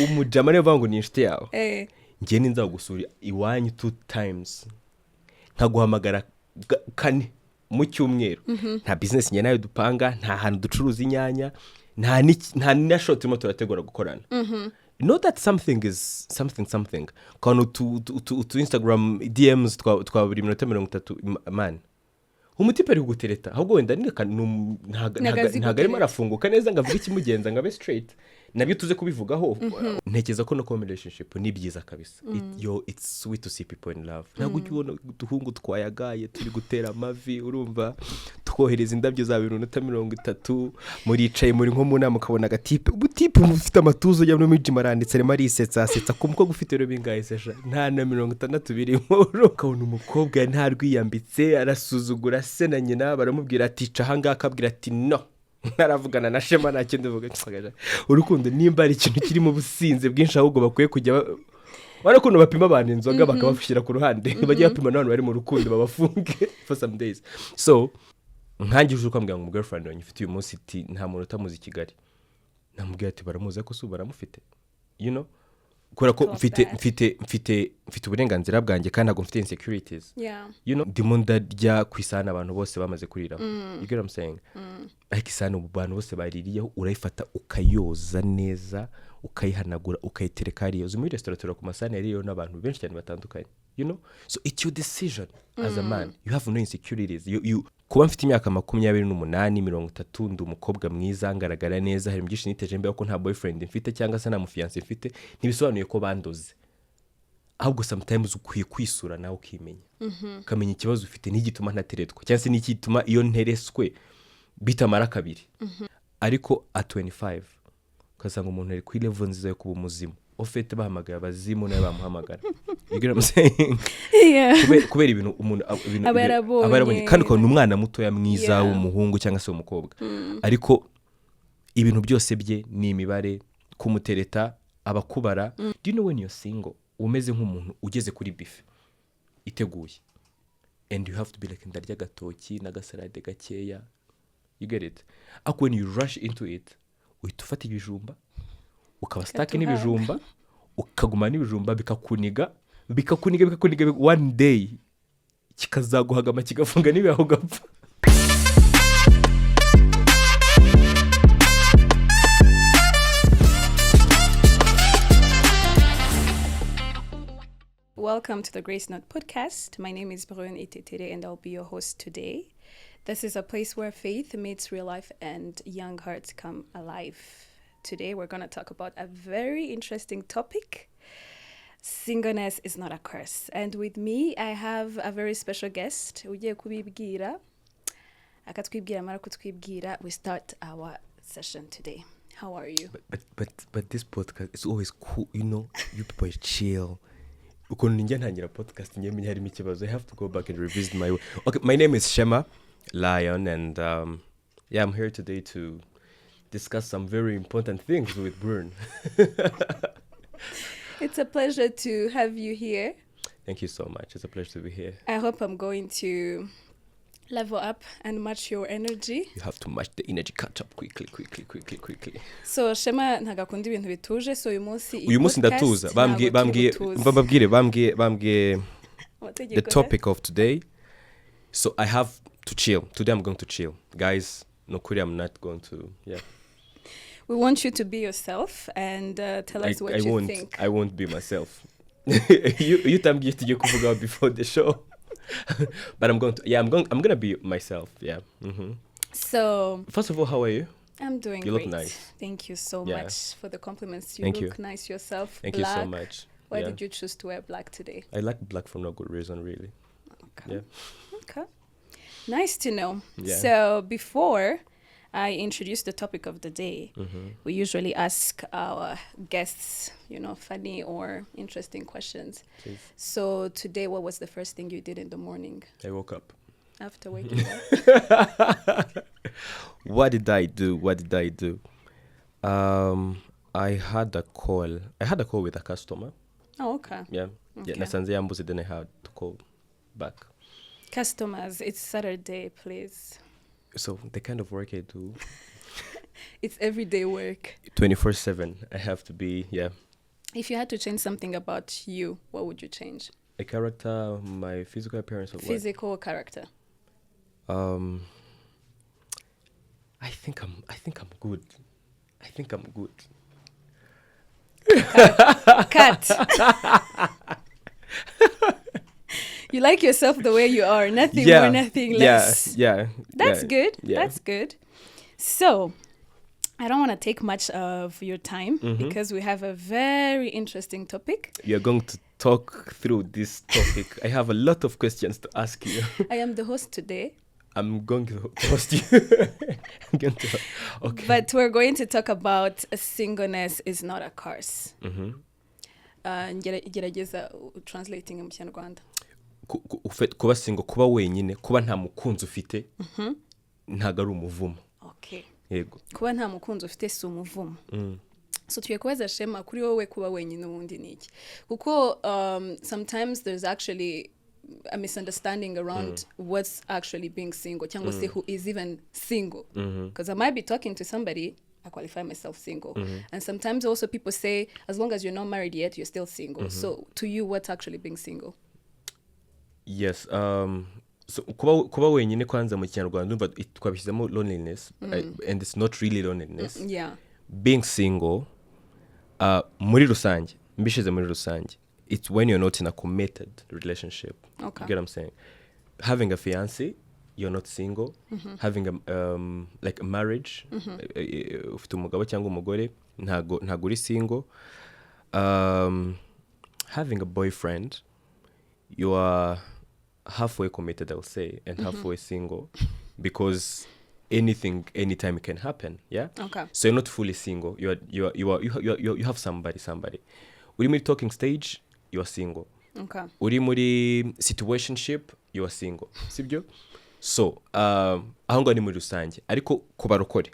umujama niyo vangu ni inshuti yawe Eh. njye ninza gusura iwanyu 2 times nkaguhamagara kane mu cyumweru nta business njye nayo dupanga nta hantu ducuruza inyanya nta na shot turimo turategura gukorana not that something is something kano to Instagram DMs twa buri minota 30 man umutipe ari kugutereta ahubwo wenda ntago arimo arafunguka neza ngavuga ikimugenza ngabe straight nabyo tuze kubivugaho ntekeza ko no relationship ni byiza kabisa it's sweet to see people in love ntago ubona duhungu twayagaye turi gutera amavi urumva twohereza indabyo za 30 muricaye muri nko mu nama ukabona agatipe ubutipe mufite amatuzo ya no miji maranditse arimo arisetsa ko gufite rero bingaye sesha nta na 60 birimo ukabona umukobwa nta rwiyambitse arasuzugura se na nyina baramubwira ati ca hanga akabwira ati no naravugana na Shema nta kindi vuga urukundo nimba ari ikintu kiri mu businze bwinshi ahubwo bakwiye kujya barakuno bapima abantu inzoga bakabafishira ku ruhande bajya bapima n'abantu bari mu rukundo babafunge for some days so nkangije uko ambwira ngo girlfriend wanyu ufite uyu munsi iti nta muntu utamuzi Kigali namubwira ati baramuze ko suba baramufite you know kubera ko mfite uburenganzira bwanjye kandi ntabwo mfite insecurities you know ndimo ndarya kwisana abantu bose bamaze kurira you get what I'm saying ariko isana abantu bose baririyeho urayifata ukayoza neza ukayihanagura ukayitereka hariyo uzi muri restaurant ku masana yariyo n'abantu benshi cyane batandukanye you know so it's your decision as a man you have no insecurities you kuba mfite imyaka 28 30 ndi umukobwa mwiza ngaragara neza hari byinshi niteje mbe ko nta boyfriend mfite cyangwa se nta mufiance mfite ntibisobanuye ko bandoze ahubwo sometimes ukwiye kwisura nawe ukimenya ukamenya ikibazo ufite n'igituma ntateretwa cyangwa se n'ikituma iyo ntereswe bitamara kabiri ariko at 25 ukasanga umuntu ari ku level nziza yo kuba umuzimu ofete bahamagara abazimu nawe bamuhamagara you get what I'm saying kubera ibintu umuntu abarabonye kandi ko n'umwana muto ya mwiza w'umuhungu cyangwa se w'umukobwa ariko ibintu byose bye ni imibare kumutereta abakubara do you know when you're single umeze nk'umuntu ugeze kuri bife iteguye and you have to be like ndarya gatoki n'agasalade gakeya you get it when you rush into it uhita ufata ibijumba ukaba stuck n'ibijumba ukaguma n'ibijumba bikakuniga one day kikazaguhagama kigafunga n'ibihaho gapfa Welcome to the Grace Note podcast. My name is Brune Itetere and I'll be your host today. This is a place where faith meets real life and young hearts come alive. Today we're going to talk about a very interesting topic. Singleness is not a curse. And with me, I have a very special guest. Ugiye kubibwira. Akatwibwira mara kutwibwira. We start our session today. How are you? But this podcast is always cool, you know. You people are chill. Ukuntu njya ntangira podcast nyemenya harimo ikibazo. I have to go back and revisit my way. Okay, my name is Shema Lion and I'm here today to discuss some very important things with Brune. It's a pleasure to have you here. Thank you so much. It's a pleasure to be here. I hope I'm going to level up and match your energy. You have to match the energy, catch up quickly. So Shema ntagakunda ibintu bituje, so uyu munsi ndatuza bambwiye the topic of today. So I have to chill. Today I'm going to chill. Guys, nokuri I'm not going to, We want you to be yourself and tell us what you think. I won't be myself. you tambwiye tujye kuvuga before the show. But I'm going to be myself. So first of all, how are you? I'm doing you great. You look nice. Thank you so much for the compliments. You Thank look you. nice yourself. Thank black. you so much. Why did you choose to wear black today? I like black for no good reason, really. Okay. Okay. Nice to know. So before I introduce the topic of the day, we usually ask our guests, funny or interesting questions. Please. So today, what was the first thing you did in the morning? I woke up. After waking up? What did I do? I had a call with a customer. Oh, okay. Yeah. Nasanze yambuze, then I had to call back. Customers, it's Saturday, please. So the kind of work I do, it's everyday work. 24/7. I have to be If you had to change something about you, what would you change? A character, my physical appearance, or what? Physical character. I think I'm good. I think I'm good. Cut. You like yourself the way you are. Nothing more, nothing less. Yeah. That's good. Yeah. That's good. So, I don't want to take much of your time because we have a very interesting topic. You're going to talk through this topic. I have a lot of questions to ask you. I am the host today. I'm going to host you. Okay. But we're going to talk about singleness is not a curse. Gerageza translating mu Kinyarwanda. Kuba single, kuba wenyine, kuba nta mukunzi ufite, ntago ari umuvumo. Okay. Yego. Kuba nta mukunzi ufite si umuvumo. So tuye kubaza Shema kuri wowe kuba wenyine ubundi niki. Kuko sometimes there's actually a misunderstanding around what's actually being single. Cyangwa se who is even single. Because I might be talking to somebody, I qualify myself single. And sometimes also people say, as long as you're not married yet, you're still single. So to you, what's actually being single? Yes. So kuba wenyine kwanza mu Kinyarwanda numva twabishyizemo loneliness, and it's not really loneliness. Yeah. Being single, muri rusange, mbishize muri rusange, it's when you're not in a committed relationship. Okay. You get what I'm saying? Having a fiancé, you're not single. Having a like a marriage, ufite umugabo cyangwa umugore, ntago uri single. Having a boyfriend, you are halfway committed, I'll say, and halfway single, because anything, anytime can happen. Yeah. Okay. So you're not fully single. You have somebody. Uri muri talking stage, you are single. Okay. Uri muri situationship, you are single. Sibyo? So aho ngaho ni muri rusange. Ariko ku barokore.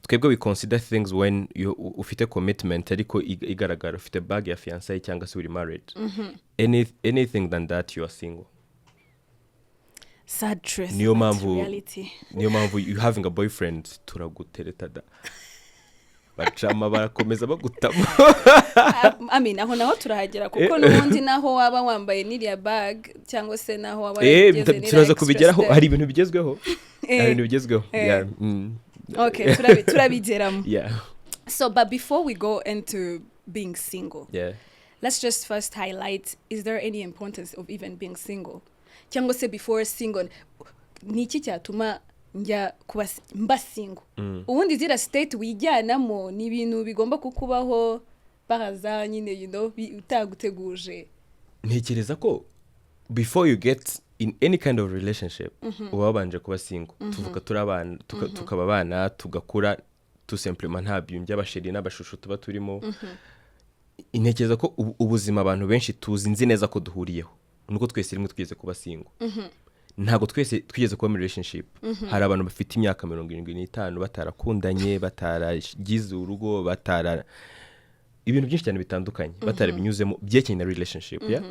Twebwe we consider things when you ufite commitment ariko igaragara ufite bag ya fiancé cyangwa se uri married. Anything than that, you are single. Sad truth. Niyo reality. You having a boyfriend turagutereta da. Bacama barakomeza bagutama. I mean, aho naho turahagera kuko n'ubundi naho waba wambaye n'iriya bag cyangwa se naho waba turaza kubigeraho, hari ibintu bigezweho. Yeah. Okay, turabigeramo. Yeah. So, but before we go into being single, yeah, let's just first highlight, is there any importance of even being single? Cyangwa se before single, niki cyatuma njya kuba mba single? Ubundi zira state wijyanamo ni ibintu bigomba kukubaho bahaza nyine, utaguteguje. Ntekereza ko before you get in any kind of relationship, ubabanje kuba single. Tuvuka turabana, tukababana, tugakura, tu simplement nta byumye abasheri n'abashushu tuba turimo. Ntekereza ko ubuzima abantu benshi tuzi nzi neza ko duhuriyeho. Nuko twese rimwe twigeze kuba single. Ntago twese twigeze kuba mu relationship. Hari abantu bafite imyaka 75 batarakundanye, bataragize urugo, ibintu byinshi cyane bitandukanye, batarabinyuzemo byekenye na relationship, yeah?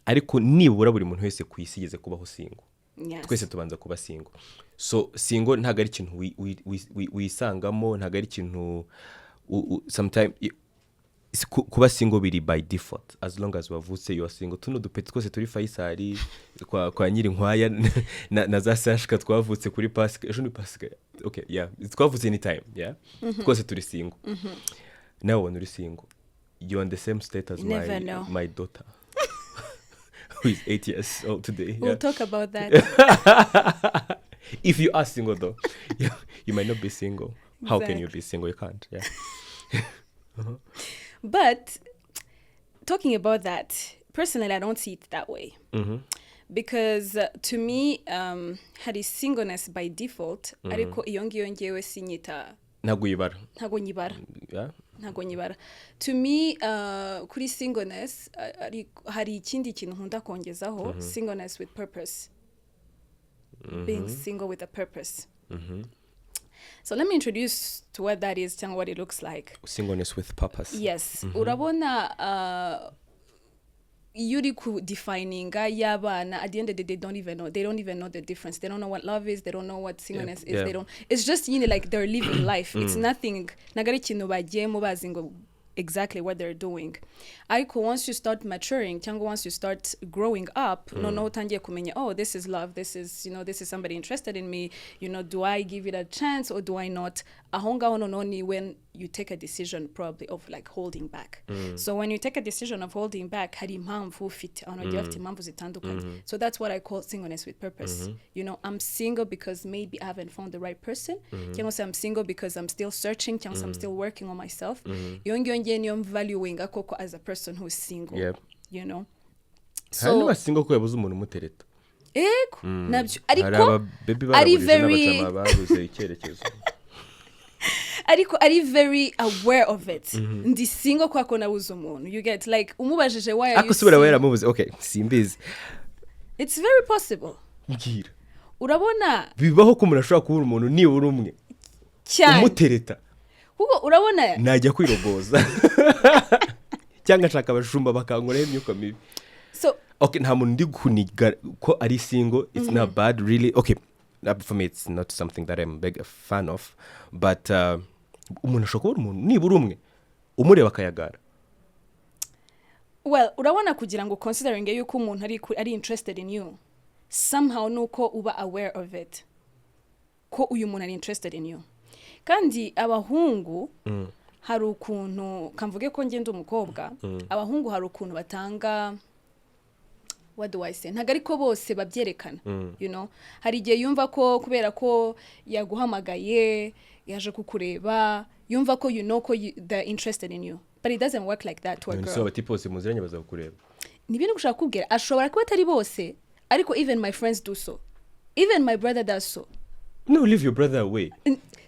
Ariko nibura buri muntu wese ku isi yigeze kubaho single. Yes. Twese tubanza kuba single. So single ntago ari ikintu wisangamo, ntago ari ikintu sometimes kuba single biri by default, as long as wavutse you are single. Tuno dupeti twose turi Faisali kwa nyiri nkwaya na za Sashka twavutse kuri Pasika, ejo ni Pasika. Okay, yeah, twavutse anytime, yeah. Twose turi single. Now when you're single, you're on the same state as my daughter. Who is 8 years old today. We'll talk about that. If you are single though, you might not be single. Exactly. How can you be single? You can't, yeah. But talking about that, personally, I don't see it that way. Because to me, hari singleness by default, ariko iyo ngiyo ngewe sinyita ntago nyibara. Yeah. Ntago nyibara. To me, kuri singleness, hari ikindi kintu nkunda kongezaho, singleness with purpose. Being single with a purpose. So let me introduce to what that is and what it looks like. Singleness with purpose. Yes. Urabona yuri ku defining yabana, at the end of the day they don't even know the difference. They don't know what love is, they don't know what singleness is. It's just like they're living life. It's nothing nagari kintu bagiyemo bazi ngo exactly what they're doing. Ariko once you start maturing cyangwa once you start growing up, noneho utangiye kumenya, oh, this is love, this is, this is somebody interested in me, do I give it a chance or do I not? Aho ngaho noneho ni when you take a decision probably of like holding back. So when you take a decision of holding back, hari impamvu ufite, afite impamvu zitandukanye. So that's what I call singleness with purpose. I'm single because maybe I haven't found the right person. Cyangwa se I'm single because I'm still searching, cyangwa se I'm still working on myself. Iyo ngiyo ngiye niyo valuing akoko as a person who is single. Yep. So hano single ko yabuze umuntu umutereta. Ego, nabyo. Ariko ari very babuze icyerekezo. Ariko ari very aware of it. Ndi single kwa ko nabuze umuntu. You get like umubajije why are you Akusubira wera mubuze. Okay, simbizi. It's very possible. Ngira. Urabona bibaho ko umuntu ashobora kubura umuntu nibura umwe. Cyane. Umutereta. Kuko urabona najya kwirogoza. Cyangwa nshaka abashumba bakankoraho imyuka mibi. So okay, nta muntu ndi kuniga ko ari single. It's not bad really. Okay. For me, it's not something that I'm a big fan of, but umuntu ashobora kubura umuntu nibura umwe umureba akayagara. Well, urabona kugira ngo considering yuko umuntu ari interested in you, somehow nuko uba aware of it, ko uyu muntu ari interested in you. Kandi abahungu hari ukuntu kamvuge ko ngende umukobwa, abahungu hari ukuntu batanga, what do I say, ntago ariko bose babyerekana. Hari igihe yumva ko kubera ko yaguhamagaye yaje kukureba, yumva ko ko they're interested in you, but it doesn't work like that to a girl. So abati bose muziranye bazakureba. Ni ibintu gushaka kubwira, ashobora kuba atari bose, ariko even my friends do so, even my brother does so. No, leave your brother away.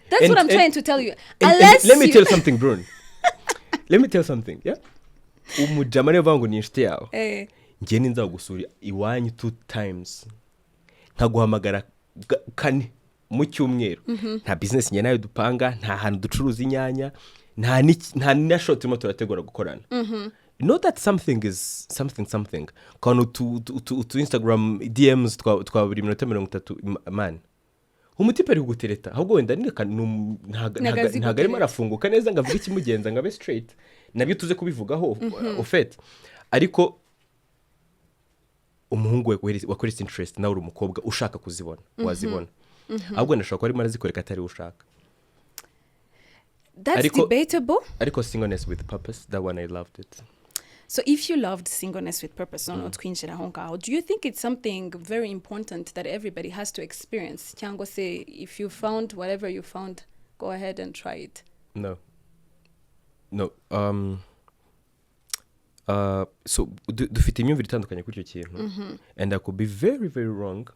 That's what I'm trying to tell you. Unless let me tell something, bro. Let me tell something, yeah? Umujamane vangu ni inshuti yawe. Ngiye ninza gusura iwanyu 2 times. Nkaguhamagara kane mu cyumweru. Nta business njye nayo dupanga, nta hantu ducuruza inyanya, nta na shot turimo turategura gukorana. You know that something is something. Kano to Instagram DMs twa buri minota 30 man. Umutipe ari gutereta ahubwo wenda ntago arimo arafunguka neza ngavuga ikimugenza ngabe straight nabyo tuze kubivugaho ofet ariko umuhungu wakoretse interest nawe uri umukobwa ushaka kuzibona wazibona ahubwo ndashaka ko ari marazikoreka atari ushaka. That's debatable. Ariko singleness with purpose, that one I loved it. So if you loved singleness with purpose, do you think it's something very important that everybody has to experience? Cyangwa say, if you found whatever you found, go ahead and try it. No. So dufite imyumvire itandukanye kuri icyo kintu. And I could be very, very wrong.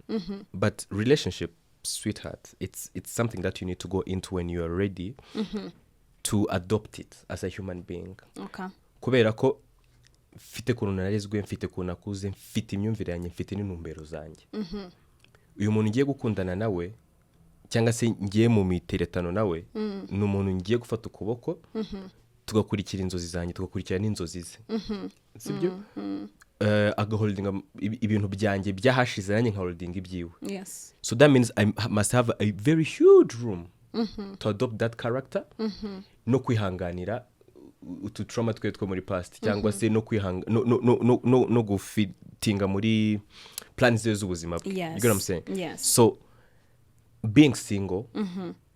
But relationship, sweetheart, it's something that you need to go into when you are ready to adopt it as a human being. Okay. Kubera ko mfite kuntu narezwe, mfite kuntu nakuze, mfite imyumvire yanjye, mfite n'intumbero zanjye. Uyu muntu ngiye gukundana nawe cyangwa se ngiye mu miteretano nawe ni umuntu ngiye gufata ukuboko tugakurikira inzozi zanjye, tugakurikira n'inzozi ze. Sibyo? Agaholdinga ibintu byanjye byahashize nanjye nka holding ibyiwe. Yes. So that means I must have a very huge room to adopt that character. No kwihanganira utu trauma two muri past cyangwa se no gufitinga muri plans z'ubuzima. Yes. You get what I'm saying? Yes. So being single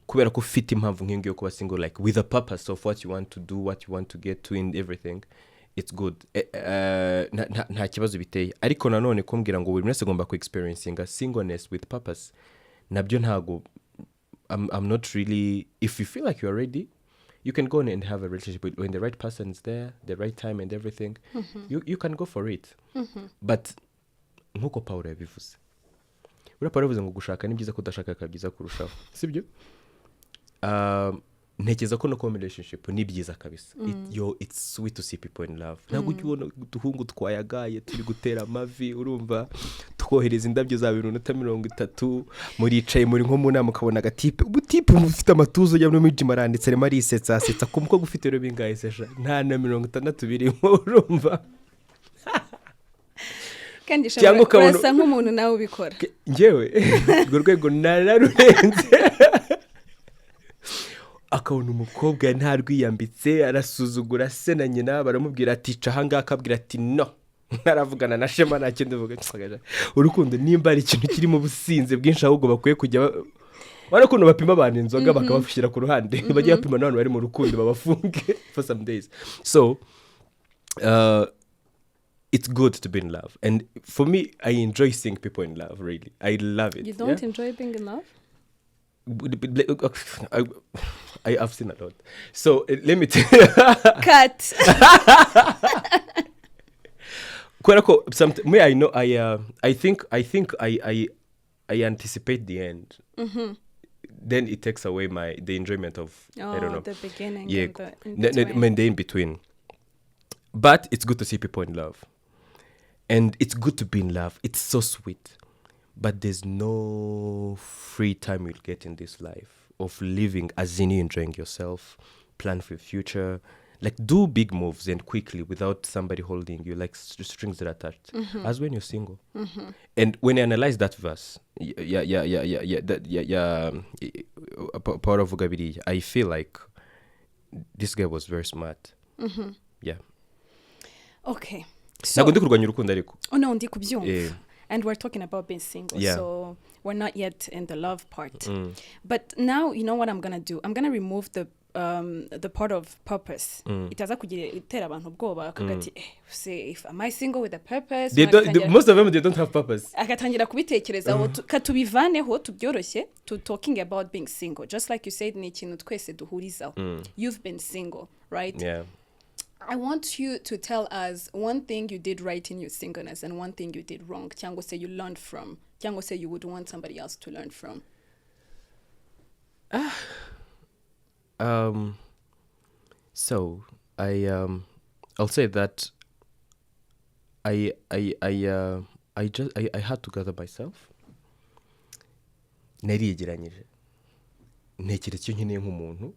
kubera ko ufite impamvu nk'iyo yo kuba single, like with a purpose of what you want to do, what you want to get to in everything, it's good. Nta kibazo biteye, ariko nanone kumbwira ngo buri wese agomba ku experiencing a singleness with purpose nabyo ntago. I'm not really, if you feel like you're ready, you can go and have a relationship with, when the right person is there, the right time and everything, you can go for it. But nkuko Paulo yabivuze, Paulo yavuze ngo gushaka ni byiza ko udashaka kabyiza kurushaho, sibyo? Ntekereza ko no ku relationship ni byiza kabisa. It's sweet to see people in love. Ntabwo ubona duhungu twayagaye turi gutera amavi, urumva twohereza indabyo za 30 muricaye muri nko mu nama ukabona agatipe ubutipe mufite amatuzo ya muri gym aranditse arimo arisetsa ko muko gufite rero bingaye sesha nta na 60 birimo, urumva kandi shaka kurasa nk'umuntu nawe ubikora. Ngewe urwo rwego nararurenze. akabona umukobwa nta rwiyambitse arasuzugura se na nyina baramubwira ati ca ahangaha akabwira ati no ntaravugana na Shema nta kindi uvuga. Urukundo nimba ari ikintu kirimo ubusinzi bwinshi ahubwo bakwiye kujya barakuno bapima abantu inzoga bakabashyira ku ruhande bajya bapima n'abantu bari mu rukundo babafunge for some days. So it's good to be in love, and for me I enjoy seeing people in love. Really, I love it. You don't enjoy being in love? I've seen a lot. So let me tell you. Cut. I know I think I anticipate the end. Then it takes away the enjoyment of I don't know the beginning. Yeah, and the in between. But it's good to see people in love, and it's good to be in love. It's so sweet, but there's no free time you'll get in this life of living as in you enjoying yourself, plan for your future. Like, do big moves and quickly without somebody holding you, like strings that are attached, as when you're single. And when you analyze that verse, Power of Ugabiri, I feel like this guy was very smart. Yeah. Okay. So, oh no, ndi kubyumva. And we're talking about being single, so we're not yet in the love part. But now, you know what I'm gonna do? I'm gonna remove the part of purpose. Itaza kugitera abantu ubwoba akagati say if am I single with a purpose? Most of them they don't have purpose. Akatangira kubitekerezaho katubivaneho tubyoroshye to talking about being single. Just like you said, ni ikintu twese duhurizaho. You've been single, right? Yeah. I want you to tell us one thing you did right in your singleness and one thing you did wrong. Cyangwa say you learned from. Cyangwa say you would want somebody else to learn from. So I'll say that I had to gather myself. Nariyegeranyije. Ntekereza icyo nkeneye nk'umuntu.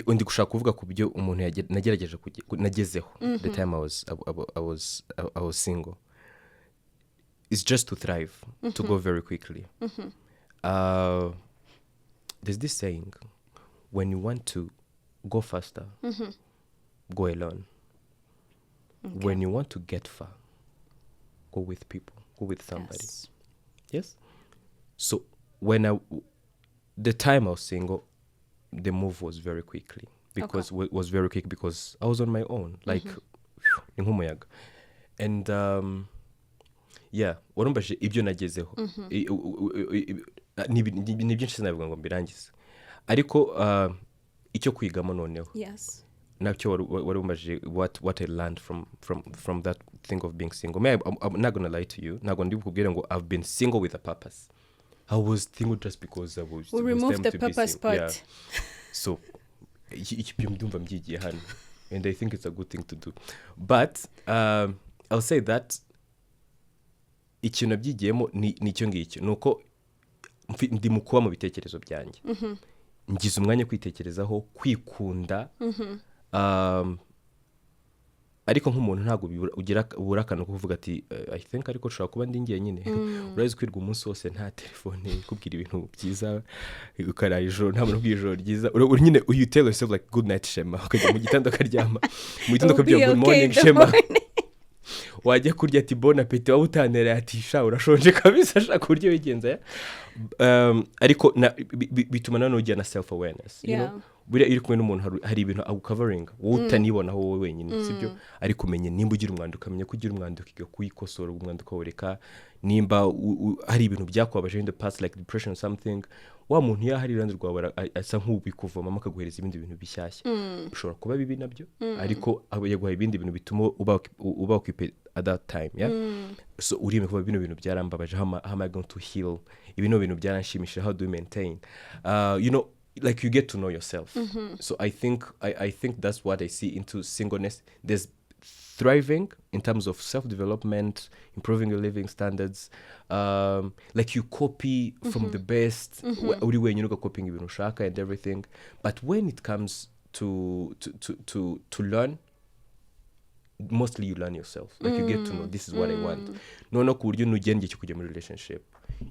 Ndi gushaka kuvuga ku byo umuntu nagerageje nagezeho the time I was single. It's just to thrive, to go very quickly. There's this saying, when you want to go faster, go alone. Okay. When you want to get far, go with people, go with somebody. Yes? So the time I was single, the move was very quickly because was very quick because I was on my own, like in nk'umuyaga. And warumbaje ibyo nagezeho ni byinshi sinavuga ngo mbirangize ariko icyo kwigamo noneho nacyo warumbaje what I learned from that thing of being single. I'm not gonna lie to you, ntago ndi bukubwire ngo I've been single with a purpose. I was single just because I was. We remove the purpose part. Yeah. So, ndumva mjigiye hano, and I think it's a good thing to do. But I'll say that ikintu byigiyemo ni cyo ngicyo nuko ndi mukuba mu bitekerezo byanjye. Ngize umwanya kwitekerezaho, kwikunda. Ariko nk'umuntu ntago ubura akantu kuvuga ati I think ariko ushobora kuba ndi ngiye nyine. Urazi kwirwa umunsi wose nta telefone ikubwira ibintu byiza ukarara ijoro nta muntu bw'ijoro ryiza nyine you tell yourself like good night Shema ukajya mu gitanda ukaryama mu gitondo ukabyuka good morning Shema wajya kurya ati bon appétit waba utanera ati sha urashonje kabisa shaka kurya wigenza ariko bituma nano ujya na self awareness you know buri iri kumwe n'umuntu hari ibintu covering wowe utanibona wowe wenyine sibyo ariko umenye nimba ugira umwanda ukamenya ko ugira umwanda ukiga kuyikosora umwanda ukaworeka nimba hari ibintu byakwabaje in the past like depression or something wa muntu yahari randi rwawe asa nk'ubikuvoma makaguhereza ibindi bintu bishyashya ushobora kuba bibi nabyo ariko yaguha ibindi bintu bituma uba occupy at that time so urime kuba bino bintu byarambabaje how am I going to heal ibino bintu byaranshimishije how do you maintain you know like you get to know yourself. So I think that's what I see into singleness. There's thriving in terms of self-development, improving your living standards. Like you copy from the best. Everywhere you know copying ibintu ushaka and everything. But when it comes to learn, mostly you learn yourself. Like you get to know this is what I want. No ku buryo nugenge cyo kujya mu relationship.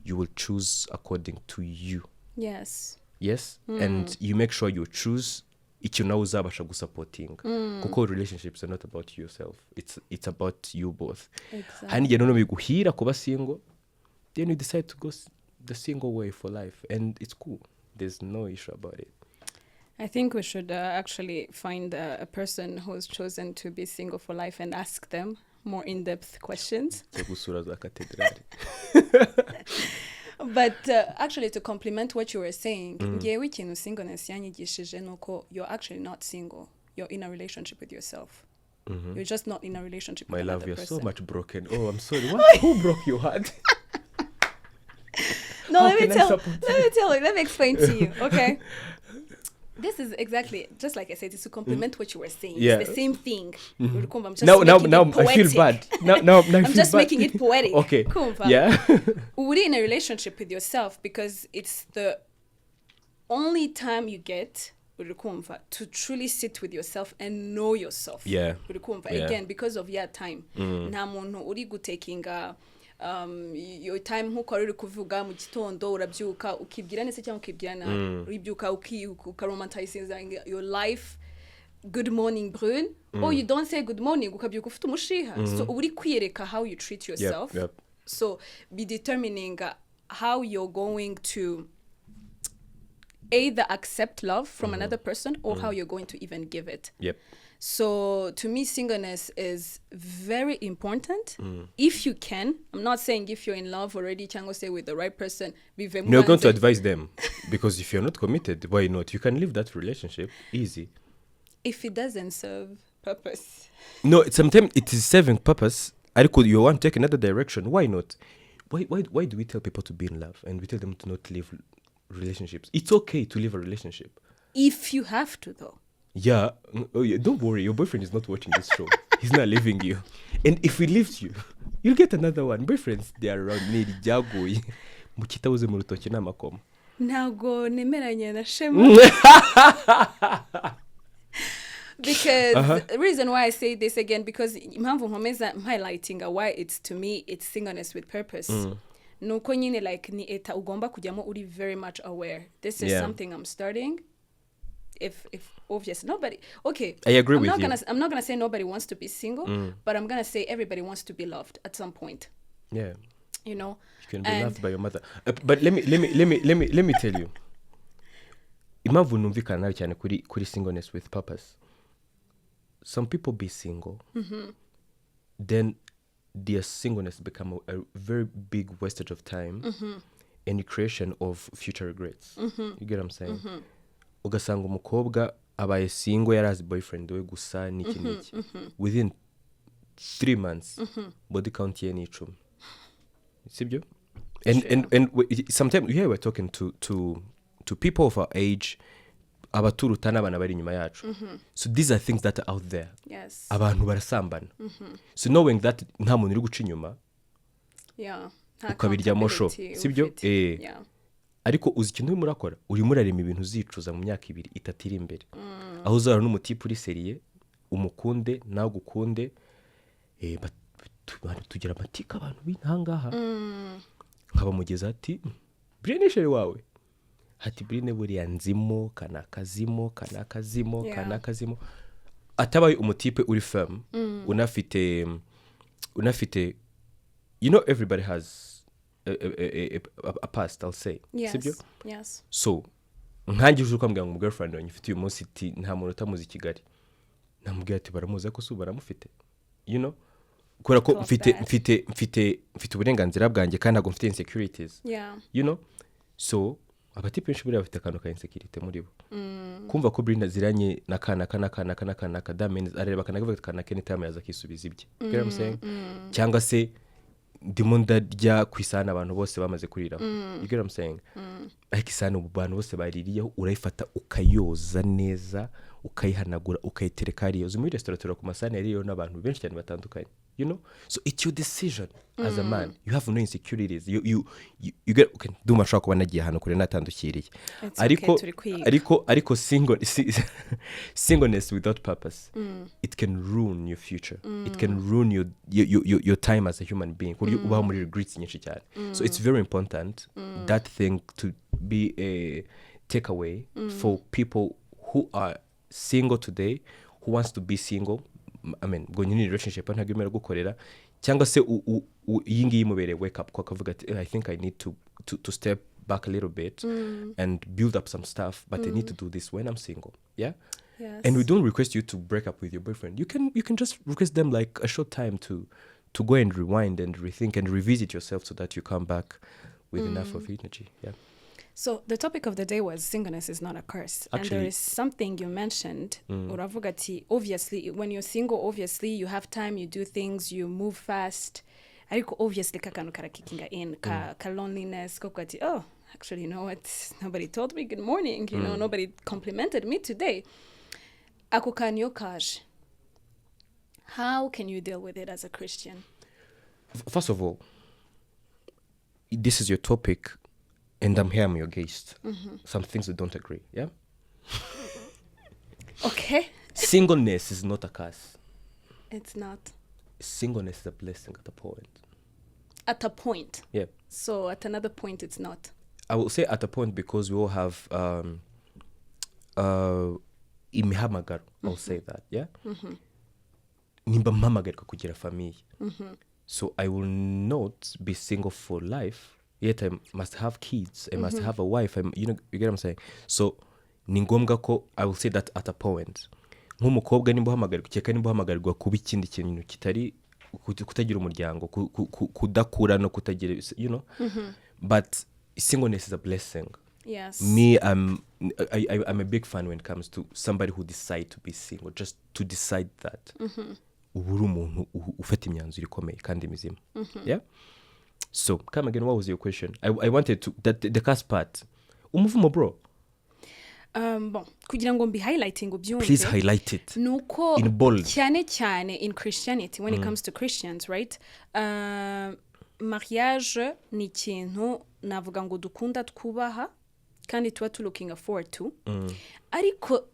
You will choose according to you. Yes. yes and you make sure you choose icyo nawe uzabasha gusapotinga kuko relationships are not about yourself, it's about you both. Hari n'igihe noneho biguhira kuba single, then you decide to go the single way for life, and it's cool, there's no issue about it. I think we should actually find a person who's chosen to be single for life and ask them more in-depth questions. But actually, to complement what you were saying, ngewe ikintu singleness yanyigishije nuko you're actually not single. You're in a relationship with yourself. You're just not in a relationship with another person. My love, you're so much broken. Oh, I'm sorry. What? Who broke your heart? No, let me explain to you, okay? This is exactly, just like I said, it's to complement what you were saying. Yeah. It's the same thing. I'm just now I feel bad. Now I'm just making it poetic. Okay. Kumva. Yeah. We're in a relationship with yourself because it's the only time you get to truly sit with yourself and know yourself. Yeah. Again, because of your time. Nta muntu uri gutekinga your time nkuko ari kuvuga mu gitondo urabyuka ukibwira nese cyangwa ukibwira nabi uribyuka ukaromanticize your life. Good morning Brune. Oh, you don't say good morning ukabyuka ufite umushiha. So uri kwiyereka how you treat yourself. Yep. So be determining how you're going to either accept love from another person or how you're going to even give it. Yep. So to me, singleness is very important. If you can, I'm not saying if you're in love already, cyangwa say with the right person. You're going to advise them because if you're not committed, why not? You can leave that relationship easy. If it doesn't serve purpose. No, sometimes it is serving purpose. Ariko, you want to take another direction. Why not? Why do we tell people to be in love and we tell them to not leave relationships? It's okay to leave a relationship. If you have to, though. Yeah. Oh, yeah. Don't worry. Your boyfriend is not watching this show. He's not leaving you. And if he leaves you, you'll get another one. Boyfriends, they are around me. Jagoy. Mukita uze mu rutoki n'amakoma. Ntago nemeranya na Shema. Because the reason why I say this again, because impamvu nkomeza highlighting why it's, to me, it's singleness with purpose. Nuko nyine like ni eta ugomba kujyamo uri very much aware. This is something I'm starting. If obvious, nobody, okay. I agree with you. I'm not gonna say nobody wants to be single, but I'm gonna say everybody wants to be loved at some point. Yeah. You know. You can be loved by your mother. But let me tell you. Impamvu numvikana nawe cyane kuri singleness with purpose. Some people be single. Then their singleness become a very big wastage of time and the creation of future regrets. You get what I'm saying? Ugasanga umukobwa abaye single yarazi boyfriend we gusa niki within 3 months body count ye ni 10. Sibyo? And sometimes we're talking to people of our age, abaturuta n'abana bari inyuma yacu. So these are things that are out there. Yes. Abantu barasambana. So knowing that nta muntu uri guca inyuma. Yeah. Ukabiryamo sho. Sibyo? Yeah. Ariko uzi ikintu urimo urakora, urimo urarema ibintu uzicuza mu myaka 2-3 iri imbere. Aho uzara n'umutipe uri seriye, umukunde nawe gukunde, tugira amatika abantu b'intangaha. Nkaba mugeza ati Brine shere wawe. Hati Brine buriya nzimo kanakazimo. Atabaye umutipe uri firm, unafite you know everybody has a past, I'll say. Yes. Yes. So, nkanjye uje ukambwira ngo girlfriend wanjye ufite uyu munsi iti nta muntu utamuzi Kigali. Namubwira ati baramuzi ko suba baramufite. You know? Kubera ko mfite uburenganzira bwanjye kandi ntabwo mfite insecurities. Yeah. You know? So, abatipe benshi buriya bafite akantu ka insecurity muri bo. Kumva ko Brina ziranye na kana that means areba kana anytime yaza kisubiza ibye. You know what I'm saying? Cyangwa se ndimo ndarya ku isahani abantu bose bamaze kuriraho. You get what I'm saying? Ariko isahani abantu bose baririyeho urayifata ukayoza neza ukayihanagura ukayitereka hariya. Uzi muri restaurant ku masahani yariyeho n'abantu benshi cyane batandukanye. You know? So it's your decision as a man. You have no insecurities. You get, okay, ndumva nshaka kuba nagiye ahantu kure natandukiriye. Ariko singleness without purpose, it can ruin your future. It can ruin your time as a human being. Ubaho muri regrets nyinshi cyane. So it's very important that thing to be takeaway for people who are single today, who wants to be single. I mean, going in a relationship ntabwo imera gukorera cyangwa se iyi ngiyi imubereye wake up ko akavuga ati I think I need to step back a little bit and build up some stuff, but I need to do this when I'm single. Yeah. Yes. And we don't request you to break up with your boyfriend. You can just request them like a short time to go and rewind and rethink and revisit yourself so that you come back with enough of energy. Yeah. So the topic of the day was singleness is not a curse. Actually, and there is something you mentioned. Uravuga ati, obviously, when you're single, obviously, you have time, you do things, you move fast. Ariko obviously, kakanu karakikinga in, ka loneliness, kokati, oh, actually, you know what? Nobody told me good morning. You know, nobody complimented me today. Ako kanyo kaje. How can you deal with it as a Christian? First of all, this is your topic, and I'm here, I'm your guest. Some things we don't agree, yeah? Okay. Singleness is not a curse. It's not. Singleness is a blessing at a point. At a point. Yeah. So at another point, it's not. I will say at a point because we all have imihamagaro. I'll say that, yeah? Nimba mpamagarika kugira famille. So I will not be single for life, yet I must have kids, I must have a wife, you get what I'm saying? So ni ngombwa ko I will say that at a point. Nk'umukobwa nimba uhamagarwa cyeka nimba uhamagarwa kuba ikindi kintu kitari kutagira umuryango, kudakura no kutagira, you know? But singleness is a blessing. Yes. Me, I'm a big fan when it comes to somebody who decide to be single, just to decide that. Uburi umuntu ufata imyanzuro ikomeye kandi mizima. Yeah? So, come again, what was your question? I wanted to, the cast part. Umuvumo, bro. Bon, kugira ngo mbi highlighting ubyumve. Please highlight it. Nuko in bold. cyane in Christianity, when it comes to Christians, right? Mariage ni ikintu navuga ngo dukunda twubaha kandi tuba looking forward to. Ariko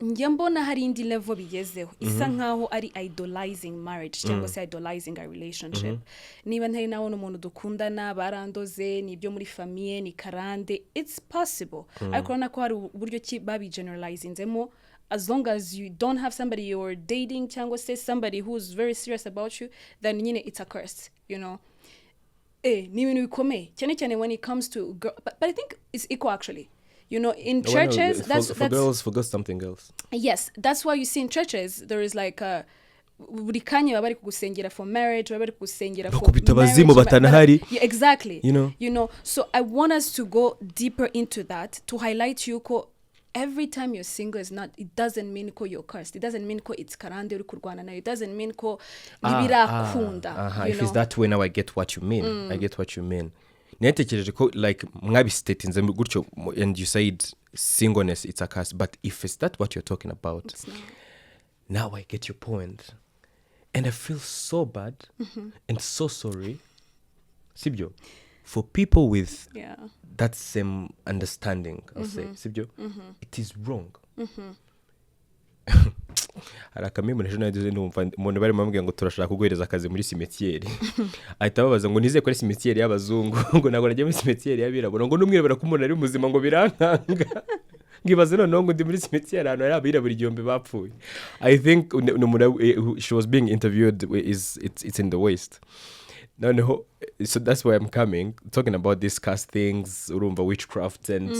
njya mbona hari indi level bigezeho isa nkaho ari idolizing marriage cyangwa se idolizing a relationship. Niba ntari nawe n'umuntu dukundana barandoze nibyo muri famille ni karande, it's possible. Ariko nako hari uburyo ki babi generalizinzemo, as long as you don't have somebody you're dating cyangwa se somebody who's very serious about you, then nyine it's a curse, you know. Ni ibintu bikomeye cyane when it comes to girl, but I think it's equal actually. You know, in churches, for girls, forgot something else. Yes, that's why you see in churches there is like buri kanya bari kugusengera for marriage, bari kugusengera for marriage. Yeah, exactly. You know, so I want us to go deeper into that to highlight you ko every time you're single it doesn't mean ko you're cursed. It doesn't mean ko it's karande uri kurwana nayo. It doesn't mean ko bibirakunda. If it's that way, now I get what you mean. I get what you mean. Netekereje ko like mwabistatinze gutyo and you said singleness it's a curse, but if it's that what you're talking about, it's not. Now I get your point and I feel so bad and so sorry, Sibyo, for people with that same understanding. I'll say, Sibyo, it is wrong. Hari akamwe ejo nagize numva umuntu bari mambwiye ngo turashaka kuguhereza akazi muri cimetière. Ahita babaza ngo nize kuri cimetière y'abazungu ngo nagora najye muri cimetière y'abirabura ngo n'umwirabura ko umuntu ari muzima ngo birankanga. Ngibaze none ngo ndi muri cimetière hano ari abirabura igihombe bapfuye. I think she was being interviewed it's in the West. No, so that's where I'm coming, talking about these cast things, urumva witchcraft and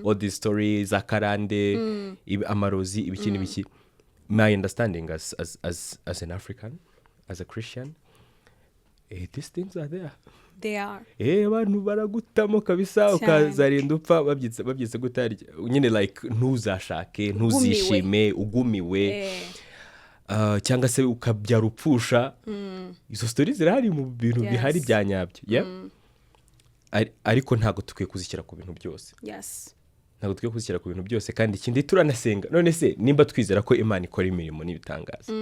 all these stories, akarande, amarozi, ibiki. My understanding as an African, as a Christian, these things are there. They are. Abantu baragutamo kabisa ukazarinda upfa babyitse gutarya. Nyine like ntuzashake, ntuzishime, ugumiwe. Cyangwa se ukabyara upfusha. Izo stories zirahari mu bintu bihari byanyabyo, yeah? Ariko ntago tukwiye kuzishyira ku bintu byose. Yes. Ntago tukwiye kuzishyira ku bintu byose kandi ikindi turanasenga. None se nimba twizera ko Imana ikora imirimo n'ibitangaza.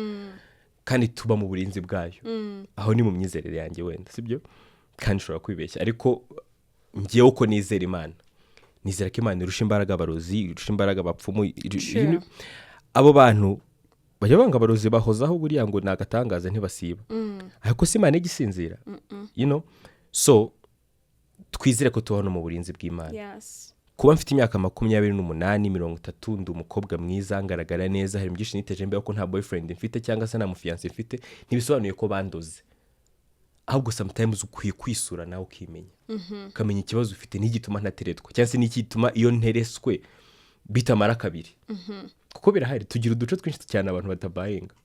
Kandi tuba mu burinzi bwayo. Aho ni mu myizerere yanjye wenda, sibyo? Kandi ushobora kwibeshya. Ariko ngiye uko nizera Imana. Nizera ko Imana irusha imbaraga abarozi, irusha imbaraga abapfumu. Abo bantu bajya banga abarozi bahozaho buriya ngo nagatangaza ntibasiba. Ariko si Imana igisinzira. You know? So twizere ko tubona mu burinzi bw'Imana. Yes. kuba mfite imyaka 28 30 ndi umukobwa mwiza ngaragara neza hari byinshi niteje mbere ko nta boyfriend mfite cyangwa se nta mufiance mfite ntibisobanuye ko bandoze ahubwo sometimes ukwiye kwisura nawe ukimenya ukamenya ikibazo ufite n'igituma ntateretwa cyangwa se n'ikituma iyo ntereswe bitamara kabiri kuko birahari tugira uduce twinshi cyane abantu batabayinga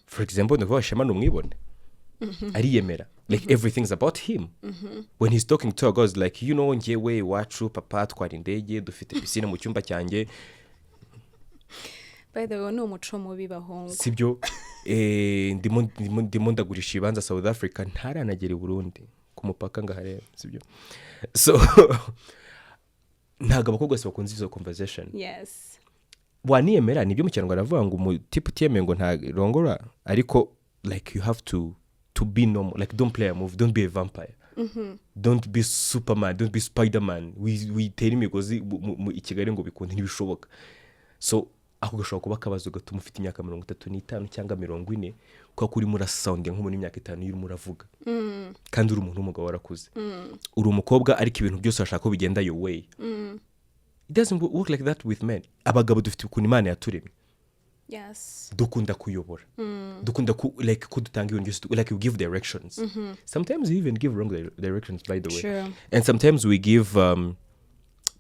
for example ndavuga Shema n'umwibone ariyemera like everything's about him when he's talking to her girls like you know ngewe wacu papa twari indege dufite piscine mu cyumba cyanjye by the way no muco mubi bahongo sibyo ndimo ndagurisha ibanza South Africa ntaranagera i Burundi ku mupaka ngahare sibyo so ntago abakobwa se bakunze izo conversation yes waniyemera nibyo mu Kinyarwanda aravuga ngo umutipe utiyemeye ngo ntarongora ariko like you have to be normal like don't play a movie don't be a vampire don't be Superman don't be Spider-Man witera imigozi mu Kigali ngo bikunde ntibishoboka so ako gashobora kuba akabazo gatuma ufite imyaka 35 cyangwa 40 kwa kuri muri sound nko muri imyaka 5 yuri muravuga kandi uri umuntu w'umugabo warakuze uri umukobwa ariko ibintu byose ashaka ko bigenda your way it doesn't work like that with men abagabo dufite ukuntu Imana yaturemye yes dukunda kuyobora dukunda like ko dutanga ibintu byose like we give directions sometimes we even give wrong directions by the way sure. And sometimes we give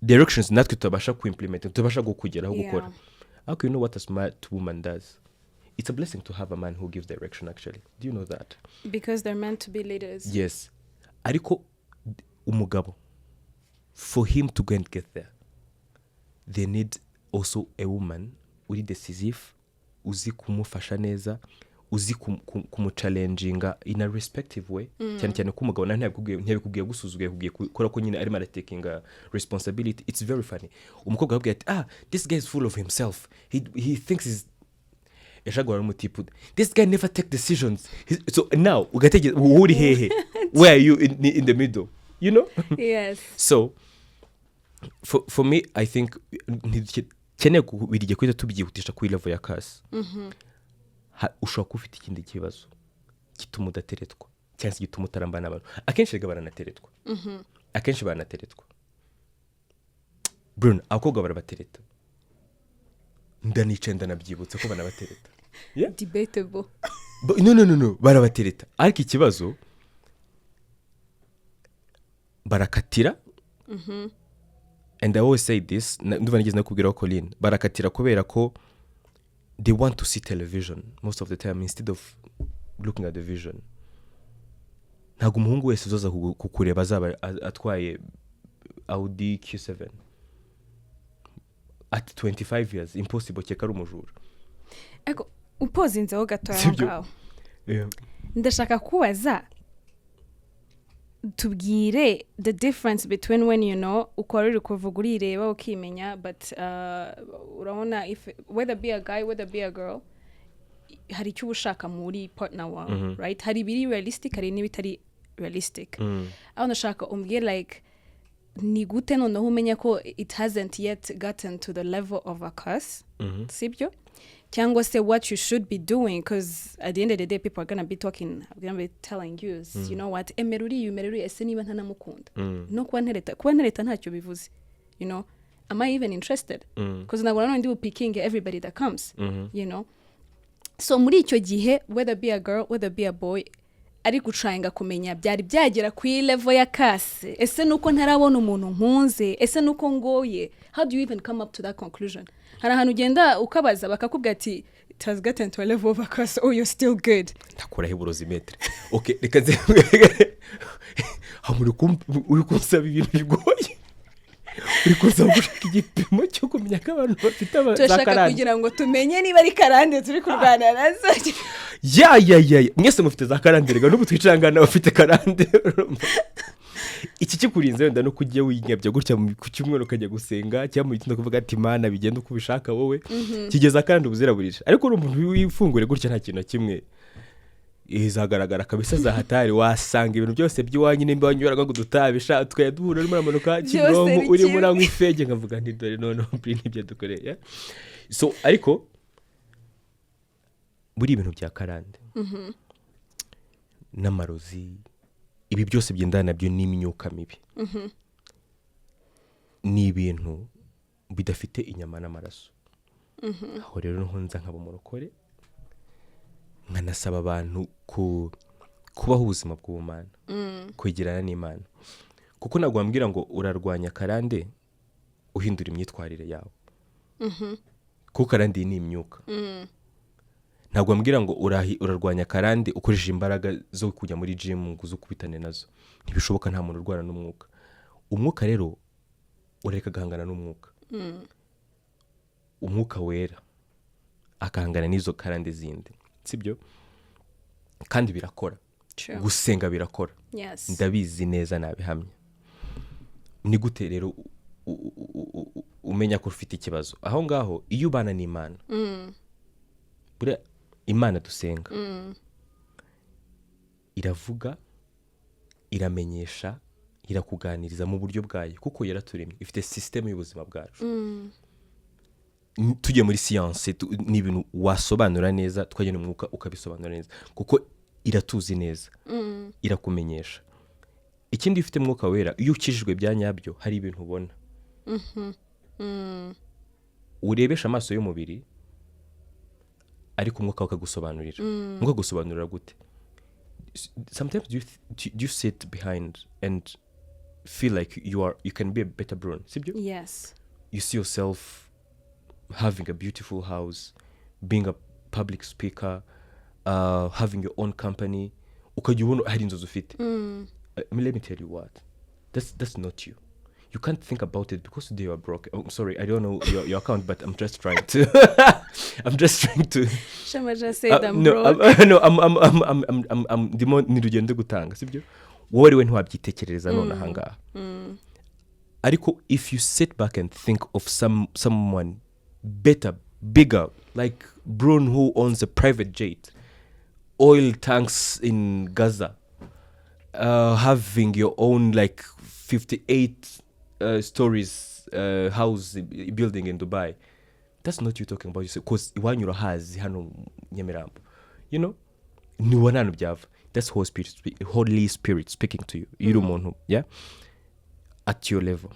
directions natwe tutabasha kuimplement tutabasha gukugeraho gukora okay, you know what a smart woman does it's a blessing to have a man who gives direction actually do you know that because they're meant to be leaders yes ariko umugabo for him to go and get there they need also a woman uri decisive uzi kumufasha neza uzi kumuchallenginga in a respective way cyane cyane ko umugabo ntabikubwiye gusuzuguye kubwiye kora ko nyine arimo taking responsibility it's very funny umukobwa akubwiye ati this guy is full of himself he thinks is yashagwa n'umutipu this guy never take decisions so now ugategeza uri hehe where are you in the middle you know yes so for me I think cyane kubirije kwita tubyihutisha ku level ya kasi ushobora kufite ikindi kibazo gituma udateretwa cyangwa se gituma utarambana abantu akenshi baranateretwa akenshi baranateretwa Bruno abakobwa barabatereta ndanicenda nabyibutse ko banabatereta debatable no barabatereta ariko ikibazo barakatira and I always say this nduva nigeze nakubwira ko Colin barakatira kubera ko they want to see television most of the time instead of looking at the vision ntago umuhungu wese uzoza kukureba azaba atwaye Audi Q7 at 25 years impossible cyeka ari umujura ego upozinzeho gatoya ngaho ndashaka kubaza tubwire the difference between when you know ukorera kuvuga urireba ukimenya but urabona if whether be a guy whether be a girl hari icyo ushaka muri partner wawe right hari biri realistic hari n'ibitari realistic aho ndashaka umbwire like ni gute noneho umenya ko it hasn't yet gotten to the level of a curse sibyo cyangwa se what you should be doing because at the end of the day people are gonna be talking I'm gonna be telling you you know what emeruri ese niba ntanamukunda no kuba ntereta ntacyo bivuze you know am I even interested because nabona no ndi picking everybody that comes you know so muri icyo gihe whether be a girl whether be a boy ari gucanga kumenya byari byagera ku level ya kase ese nuko ntarabona umuntu nkunze ese nuko ngoye how do you even come up to that conclusion hari ahantu ugenda ukabaza bakakubwira ati it has gotten to a level of a curse oh you're still good ndakora heborozimetre okay reka nze uri kunsaba ibintu bigoye uri kunsaba gushaka igipimo cyo kumenya ko abantu bafite abazakarande kugira ngo tumenye niba ari karande turi kurwana nazo ya mwese mufite za karande rega n'ubu twicangana bafite karande iki kikurinze wenda no kujya winyabya gutya ku cyumweru ukajya gusenga cyangwa mu gitondo kuvuga ati Imana bigenda uko ubishaka wowe kigeza kandi ubuziraburisha ariko uri umuntu wifungure gutya nta kintu kimwe izagaragara kabisa za hatari wasanga ibintu byose by'iwanyu nimba wanyuraga ngo dutabisha twayaduhura urimo amanuka Kimironko uri muri amwe ifege nkavuga nti dore none n'ibyo dukoreye so ariko buri ibintu bya karande n'amarozi ibi byose byendana nabyo n'imyuka mibi ni ibintu bidafite inyama n'amaraso. Aho rero niho nza nkaba umurokore nkanasaba abantu kubaho ubuzima bw'ubumana, kwegerana n'Imana, kuko ntabwo wambwira ngo urarwanya karande uhindura imyitwarire yawe, kuko karande ni imyuka. Ntabwo wambwira ngo urarwanya karande ukoresheje imbaraga zo kujya muri gym ngo uze ukubitane nazo, ntibishoboka. Nta muntu urwana n'umwuka. Umwuka rero ureka gahangana n'umwuka, umwuka wera akahangana n'izo karande zindi, sibyo? Kandi birakora. Gusenga birakora. Ndabizi neza nabihamya. Ni gute rero umenya ko ufite ikibazo? Aho ngaho iyo ubana n'Imana, buriya Imana dusenga iravuga, iramenyesha, irakuganiriza mu buryo bwayo, kuko yaraturemye, ifite system y'ubuzima bwacu. Tujye muri science ni ibintu wasobanura neza, twajya mu mwuka ukabisobanura neza, kuko iratuzi neza, irakumenyesha. Ikindi ufite mwuka wera, iyo ukijijwe bya nyabyo, hari ibintu ubona urebesha amaso y'umubiri, ariko umwuka ukagusobanurira. Umwuka gusobanurira gute? Sometimes you sit behind and feel like you can be a better Bruno, sibyo? Yes. You see yourself having a beautiful house, being a public speaker, having your own company. Ukajya ubona hari inzozi ufite. Let me tell you what, that's not you. You can't think about it because today you are broke. I'm sorry, I don't know your account, but I'm just trying to Shama just said I'm broke. No, I'm ndimo nirugendo gutanga, sibyo? Wowe ari we ntiwabyitekerereza none ahangaha. Ariko if you sit back and think of someone better, bigger, like Bruno who owns a private jet, oil tanks in Gaza, having your own like 58 stories house building in Dubai, that's not you talking about yourself, because iwanyu urahazi hano Nyamirambo, you know, ni wananu byava. That's Holy Spirit speaking to you. Yiri umuntu, yeah, at your level.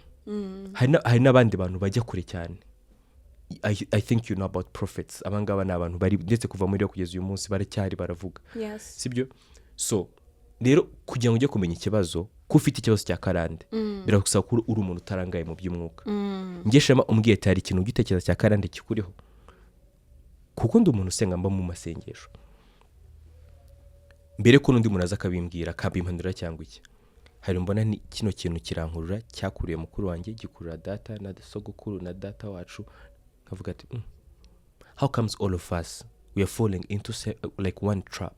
Hari n'abandi bantu bajya kure cyane. I think you know about prophets. Abangaba ni abantu bari ndetse kuva muri yo kugeza uyu munsi baracyari baravuga. Yes. Sibyo? So rero kugira ngo ujye kumenya ikibazo, ko ufite ikibazo cya karande, biragusaba ko uri umuntu utarangaye mu by'umwuka. Ngeshema umbwiye ati hari ikintu ugitekereza cya karande kikuriho, kuko ndi umuntu usenga mba mu masengesho. Mbere ko n'undi muntu aza akabimbwira akabimpanura cyangwa iki, hari mbona ni kino kintu kirankurura, cyakuriye mukuru wanjye, gikurura data na sogokuru na data wacu, kavuga ati how comes all of us we are falling into like one trap?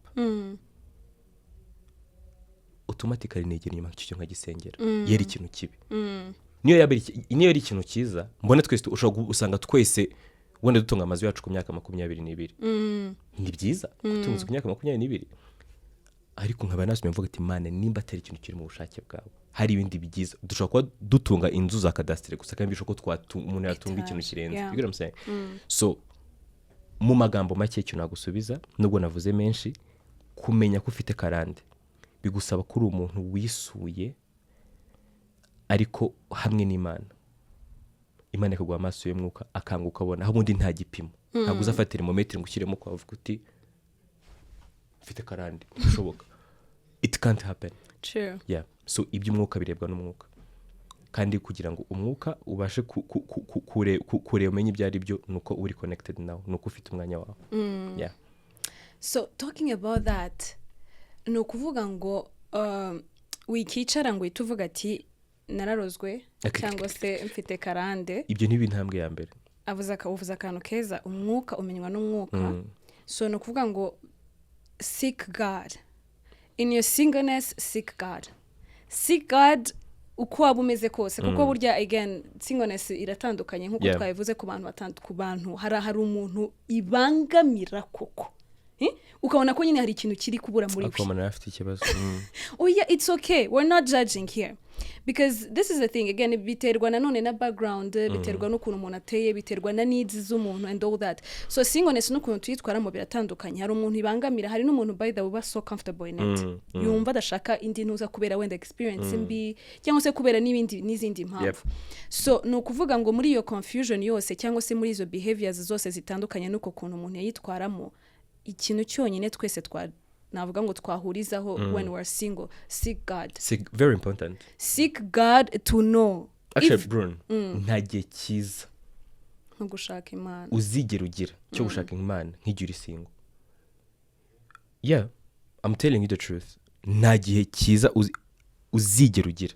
Automatically negera inyuma cyo nkagisengera. Yeri ikintu kibi. Niyo yari ikintu cyiza, mbona twese ushobora usanga twese wenda dutunga amazu yacu ku myaka 22. Ni byiza kutunga ku myaka 22. Ariko nkaba nasumye mvuga ati Imana, nimba atari ikintu kiri mu bushake bwawe, hari ibindi bigiza. Dushobora kuba dutunga inzu za kadastre gusa, kandi bishobora ko umuntu yatunga ikintu kirenze. You get what I'm saying? So mu magambo make cyo nagusubiza, nubwo navuze menshi, kumenya ko ufite karande bigusaba kuri umuntu wisuye, ariko hamwe n'Imana. Imana ikaguha amaso y'umwuka akanguka abona, aho undi nta gipimo. Ntabwo uzafatira termometer ngo ushyiremo kwa avuga uti ufite karande, bishoboka. It can't happen. True. Yeah. So iby'umwuka birebwa n'umwuka, kandi kugira ngo umwuka ubashe kure umenye ibyo ari byo, nuko uri connected nawe, nuko ufite umwanya wawe. Yeah. So talking about that, no kuvuga ngo wikicara ngo ituvuga ati nararozwe cyangwa se mfite karande. Ibyo ni ibintambwe ya mbere. Uvuza akantu keza, umwuka umenywa n'umwuka. So no kuvuga ngo seek God. In your singleness, seek God. Seek God uko waba umeze kose, kuko burya again singleness iratandukanye nkuko twabivuze ku bantu hari umuntu ibangamira koko. ukabona ko nyine hari ikintu kiri kubura muri we. akomana afite ikibazo. Oh yeah, it's okay, we're not judging here because this is the thing again, biterwa nanone na background, biterwa n'ukuntu umuntu ateye, biterwa na needs z'umuntu and all that. So singleness n'ukuntu tuyitwaramo biratandukanye. Hari umuntu ibangamira, hari n'umuntu by the way uba so comfortable in it, yumva adashaka indi ntuza kubera wenda experience mbi cyangwa se kubera n'izindi mpamvu. So ni ukuvuga ngo muri iyo confusion yose cyangwa se muri izo behaviors zose zitandukanye n'uko kuntu umuntu yayitwaramo, ikintu cyonyine twese navuga ngo twahurizaho when we're single, seek God. Very important. Seek God to know. Actually, Bruno, nta gihe cyiza nko gushaka Imana uzigera ugira cyo gushaka Imana nk'igihe uri single. Yeah, I'm telling you the truth. Nta gihe cyiza uzigera ugira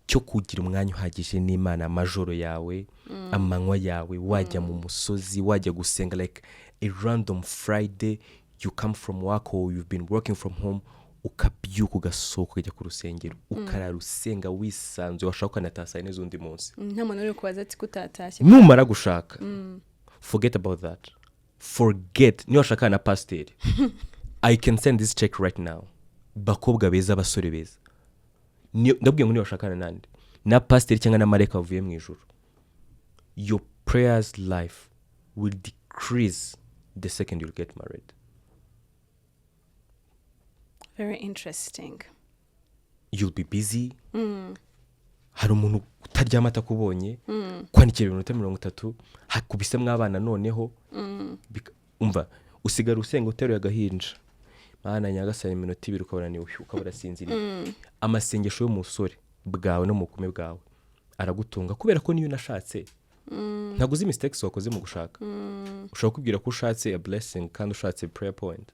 cyo kugira umwanya uhagije n'Imana, amajoro yawe, amanywa yawe, wajya mu musozi, wajya gusenga like a random Friday, you come from work or you've been working from home, ukabyuka ugasohoka ukajya ku rusengero, ukarara usenga wisanzuye, washaka ukanataha n'izindi munsi. Nta muntu uri kubaza ati kutatashye. Numara gushaka, forget about that. Forget. Niyo washaka na pastor, I can send this check right now. Bakobwa beza, basore beza. Ndabwiye ngo niyo washaka nande na pastor cyangwa na mareka bavuye mu ijuru, your prayers life will decrease the second you'll get married. Very interesting. You'll be busy. Hari umuntu utaryama atakubonye, kwandikira ibintu 30 hakubisemo abana noneho, umva usigara usenga uteruye agahinja, Mana nyagasani iminota 2 ukabona ni ukabura sinzira. Amasengesho y'umusore bwawe no mukume bwawe aragutunga kubera ko niyo nashatse. Ntago uzi mistakes wakoze mu gushaka. Ushobora kubwira ko ushatse a blessing kandi ushatse prayer point.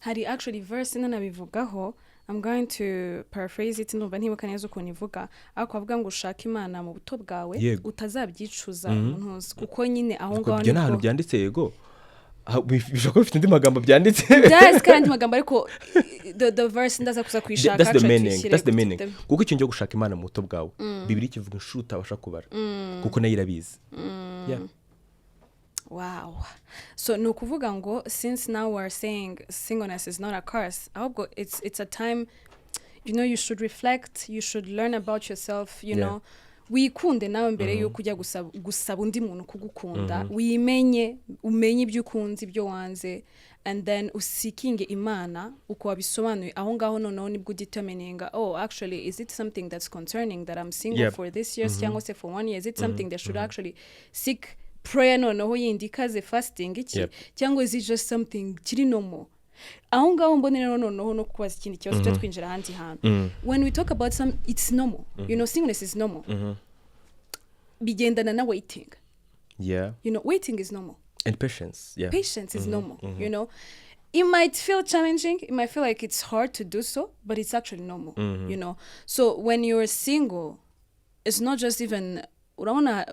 Hari actually verse nanabivugaho, I'm going to paraphrase it, ndumva ntibuka neza ukuntu ivuga, ariko avuga ngo ushaka Imana mu buto bwawe utazabyicuza ntuzi, kuko nyine aho ngaho niko ahantu byanditse yego. Bishaka bifite indi magambo byanditse. That's kandi magambo ariko the verse ndaza kuza kwishaka. That's the meaning. Kuko icyo ngiye gushaka Imana mu buto bwawe, Bibiliya ikivuga inshuro utabasha kubara, kuko nayo irabizi. Yeah. Wow. So no kuvuga ngo, since now we're saying singleness is not a curse, ahubwo it's a time, you should reflect, you should learn about yourself, you know, wikunde nawe mbere yuko ujya gusaba undi muntu kugukunda, wimenye, umenye ibyo ukunze, ibyo wanze, and then usikinge Imana uko wabisobanuye. Aho ngaho noneho nibwo determininga, oh actually is it something that's concerning that I'm single for this year cyangwa se for 1 year, is it something that should actually seek prayer noneho yindi ikaze, fasting iki, cyangwa is it just something kiri normal. Aho ngaho mbonera noneho no kubaza ikindi kibazo cyo twinjira hanze hano. When we talk about it's normal, singleness is normal. Bigendana na waiting. Waiting is normal. And patience. Patience is normal. It might feel challenging, it might feel like it's hard to do so, but it's actually normal. So when you're single, it's not just even, urabona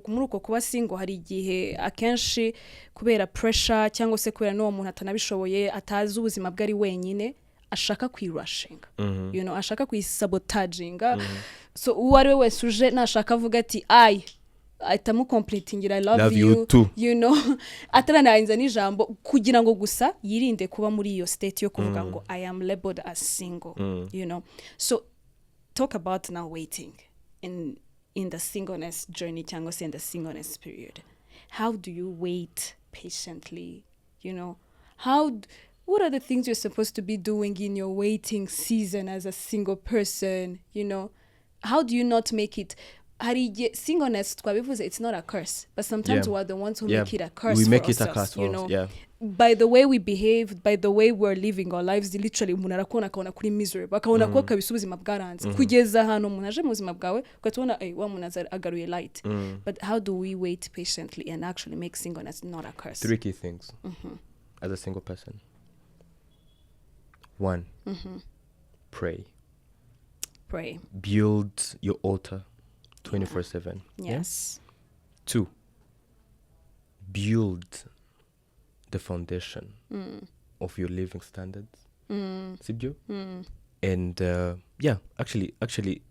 muri uko kuba single hari igihe akenshi kubera pressure cyangwa se kubera n'uwo muntu atanabishoboye, atazi ubuzima bwari wenyine, ashaka kwirushinga, ashaka kwisabotaginga. So uwo ari we wese uje nashaka avuga ati ahitamu completing I love you too. Ataranahinza n'ijambo kugira ngo gusa yirinde kuba muri iyo state yo kuvuga ngo I am labeled as single. So talk about now waiting in the singleness journey cyangwa se in the singleness period. How do you wait patiently? What are the things you're supposed to be doing in your waiting season as a single person? How do you not make it? Singleness, it's not a curse, but sometimes we're the ones who make it a curse. We make for it a curse for us. By the way we behave, by the way we're living our lives, literally umuntu arakona akabona kuri miserable, akabona ko kabisa ubuzima bwaranze, kugeza hano umuntu aje mu buzima bwawe ugatubona wa muntu agaruye light. But how do we wait patiently and actually make singleness not a curse? 3 key things as a single person. 1, pray. Build your altar 24/7. Yes. 2, build the foundation of your living standards. Sibyo? And actually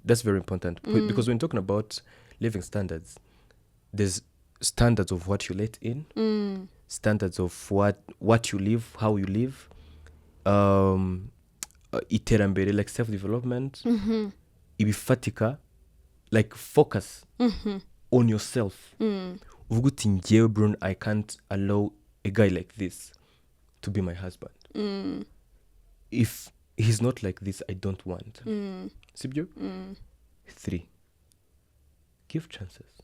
that's very important, because when talking about living standards, there's standards of what you let in, standards of what you live, how you live, iterambere, like self development, ibifatika, like focus on yourself. Uvuga uti njyewe Bruno, I can't allow a guy like this to be my husband. If he's not like this, I don't want. Sibyo? 3, give chances.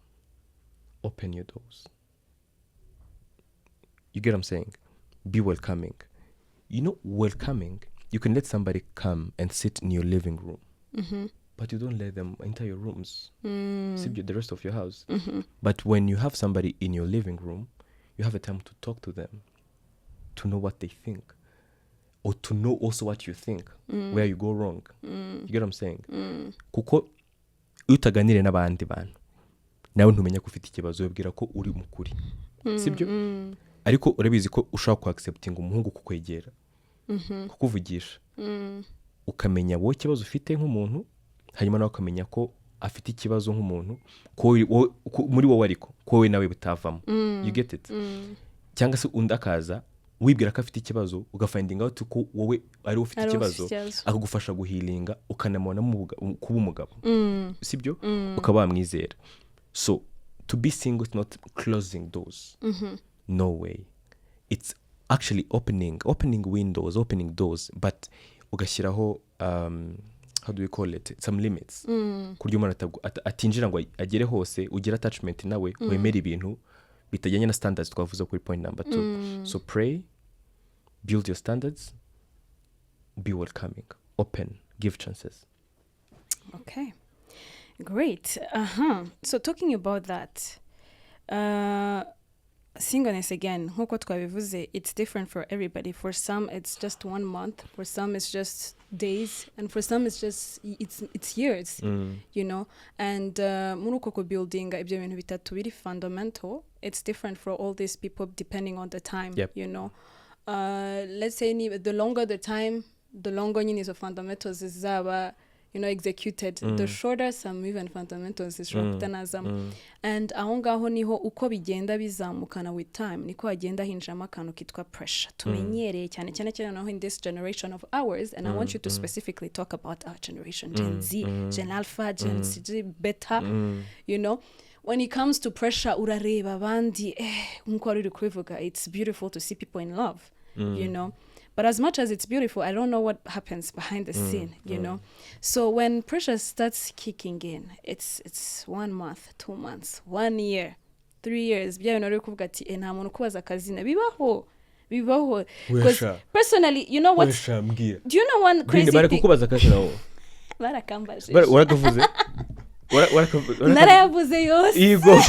Open your doors. You get what I'm saying? Be welcoming. You know, welcoming, you can let somebody come and sit in your living room, but you don't let them enter your rooms, the rest of your house. But when you have somebody in your living room, you have a time to talk to them, to know what they think, or to know also what you think, where you go wrong. You get what I'm saying? Kuko iyo utaganire n'abandi bantu, nawe ntumenya ko ufite ikibazo, wibwira ko uri mukuri. Sibyo? Ariko urabizi ko ushaka ku accepting umuhungu kukwegera, kukuvugisha, ukamenya wowe ikibazo ufite nk'umuntu, hanyuma nawe ukamenya ko afite ikibazo nk'umuntu, muri wowe ariko ko wowe nawe bitavamo. You get it? Cyangwa se undi akaza wibwira ko afite ikibazo, ugafinding out ko wowe ari ufite ikibazo, akagufasha guhealinga, ukanamubona kuba umugabo. Sibyo? Ukaba wamwizera. So to be single is not closing doors. No way. It's actually opening windows, opening doors, but ugashyiraho how do we call it, some limits. Kurya umuntu atinjira ngo agere hose, ugira attachment nawe, wemera ibintu bitajyanye na standards twavuze kuri point number 2. So pray, build your standards, be welcoming, open, give chances. Okay, great. So talking about that, singleness again, nkuko twabivuze, it's different for everybody. For some it's just 1 month, for some it's just days, and for some it's just it's years. You know, and muri uko ku building ibyo bintu bitatu biri fundamental. It's different for all these people depending on the time. You know, let's say the longer the time, the longer nyine izo fundamentals zizaba, you know, executed. The shorter some even fundamentals zishobora kutanazamo. And aho ngaho niho uko bigenda bizamukana with time, niko hagenda hinjamo akantu kitwa pressure. Tumenyereye cyane naho in this generation of ours, and I want you to specifically talk about our generation, Gen Z, Gen Alpha, Gen C, Beta, you know. When it comes to pressure, urareba abandi, nkuko ari kubivuga, it's beautiful to see people in love, you know. But as much as it's beautiful, I don't know what happens behind the scene, you know. So when pressure starts kicking in, it's 1 month, 2 months, 1 year, 3 years. Bya bintu ari kuvuga ati nta muntu kubaza akazina bibaho. Because personally, you know what? Do you know one crazy thing? Kukubaza akazina wo. Barakambaje. Warakavuze. Narayavuze yose. Yego.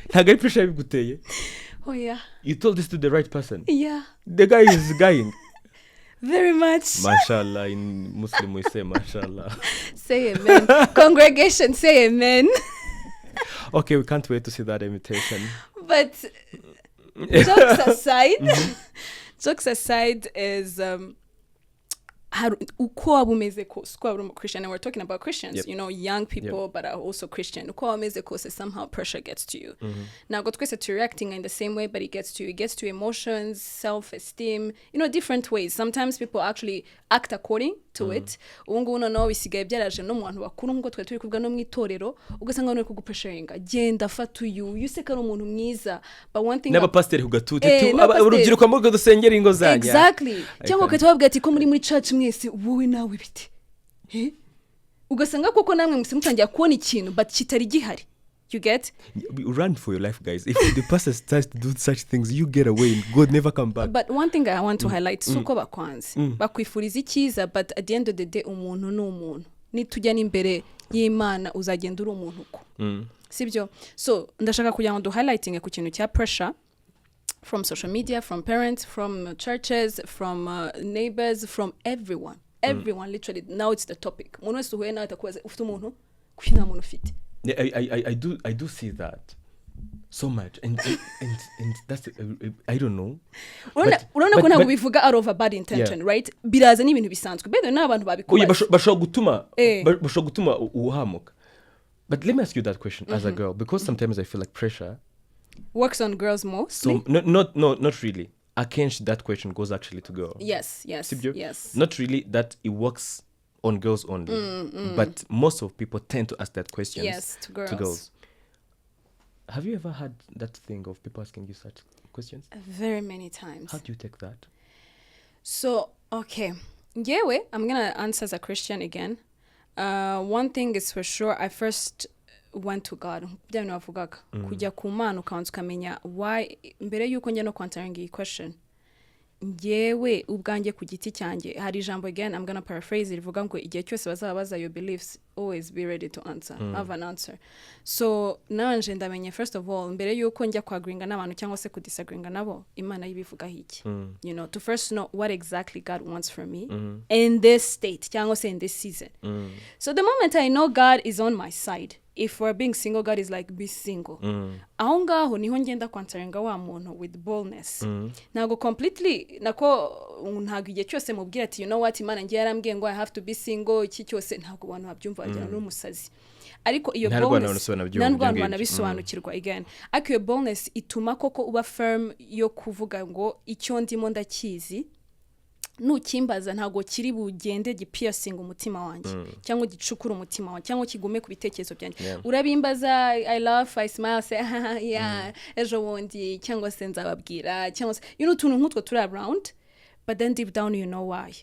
Ntago pressure biguteye. Oh yeah. You told this to the right person. Yeah. The guy is guying. Very much. Mashallah, in Muslim we say mashallah. Say amen. Congregation, say amen. Okay, we can't wait to see that invitation. But jokes aside is uko wabumeze kose, uko wabumeze Christian, and we're talking about Christians, you know, young people, but are also Christian. Uko wabumeze kose, somehow pressure gets to you. Now, God twese to reacting in the same way, but it gets to emotions, self-esteem, you know, different ways. Sometimes people actually act according to it. Ubungu no bisigaye byaraje no mu bantu bakuru ngo twe turi kuvuga no mu itorero, ugasanga no kugupressuringa, genda fatu you seka no muntu mwiza. But one thing n'aba pastor kugatute urubyiruko mvuga dusengera ingo zanya. Exactly. Cyangwa ukatubabwira ati ko muri church mwese wowe nawe bite. Ugasanga koko namwe mutangiye kubona ikintu but kitari gihari. You get? Run for your life, guys. If the pastor starts to do such things, you get away and God never come back. But one thing I want to highlight, suko bakwanze. Bakwifuriza icyiza, but at the end of the day, umuntu ni umuntu. Nitujya n'imbere y'Imana uzagenda uri umuntu uko. Sibyo? So, ndashaka kugira ngo highlighting ku kintu cya pressure from social media, from parents, from churches, from neighbors, from everyone. Everyone, literally. Now it's the topic. Umuntu wese uhuye nawe atakubaza ufite umuntu, kuki nta muntu ufite. Yeah, I do see that so much, and that's I don't know. Urabona ko ntabwo bivuga out of a bad intention, right? Biraza n'ibintu bisanzwe. Bede n'abantu babikora. bashobora gutuma uhamuka. But let me ask you that question as a girl, because sometimes I feel like pressure works on girls mostly. So not really. Akenshi that question goes actually to girls. Yes. Sibyo? Yes. Not really that it works on girls only, but most of people tend to ask that question. Yes, to girls. Have you ever had that thing of people asking you such questions? Very many times. How do you take that? So, okay. Yeah, I'm going to answer as a Christian again. One thing is for sure, I first went to God. Kujya ku Mana ukanza ukamenya why mbere yuko njya no answering iyi question. Yewe ubwanjye ku giti cyanjye hari ijambo again I'm going to paraphrase rivuga ngo igihe cyose bazaba baza your beliefs always be ready to answer have an answer. So nanje ndamenye first of all mbere yuko njya kwagringa n'abantu cyangwa se kudisagringa nabo Imana yibivugaho iki. You know, to first know what exactly God wants from me in this state cyangwa se in this season. So the moment I know God is on my side, if we're being single, God is like, be single. Aho ngaho niho ngenda kwansweringa wa muntu with boldness. Ntago completely nako ntago igihe cyose mubwira ati you know what Imana ngiye yarambwiye ngo I have to be single iki cyose ntago abantu babyumva bagira n'umusazi. Ariko iyo boldness nandwa banabisobanukirwa again. Ariko iyo boldness ituma koko uba firm yo kuvuga ngo icyo ndimo ndakizi. Nukimbaza ntago kiri bugende gipiercing umutima wanjye cyangwa gicukura umutima wanjye cyangwa kigume ku bitekerezo byanjye. Urabimbaza I laugh I smile say yeah ejo wundi cyangwa se nzababwira cyangwa se you know tuntu nk'utwo turi around but then deep down you know why,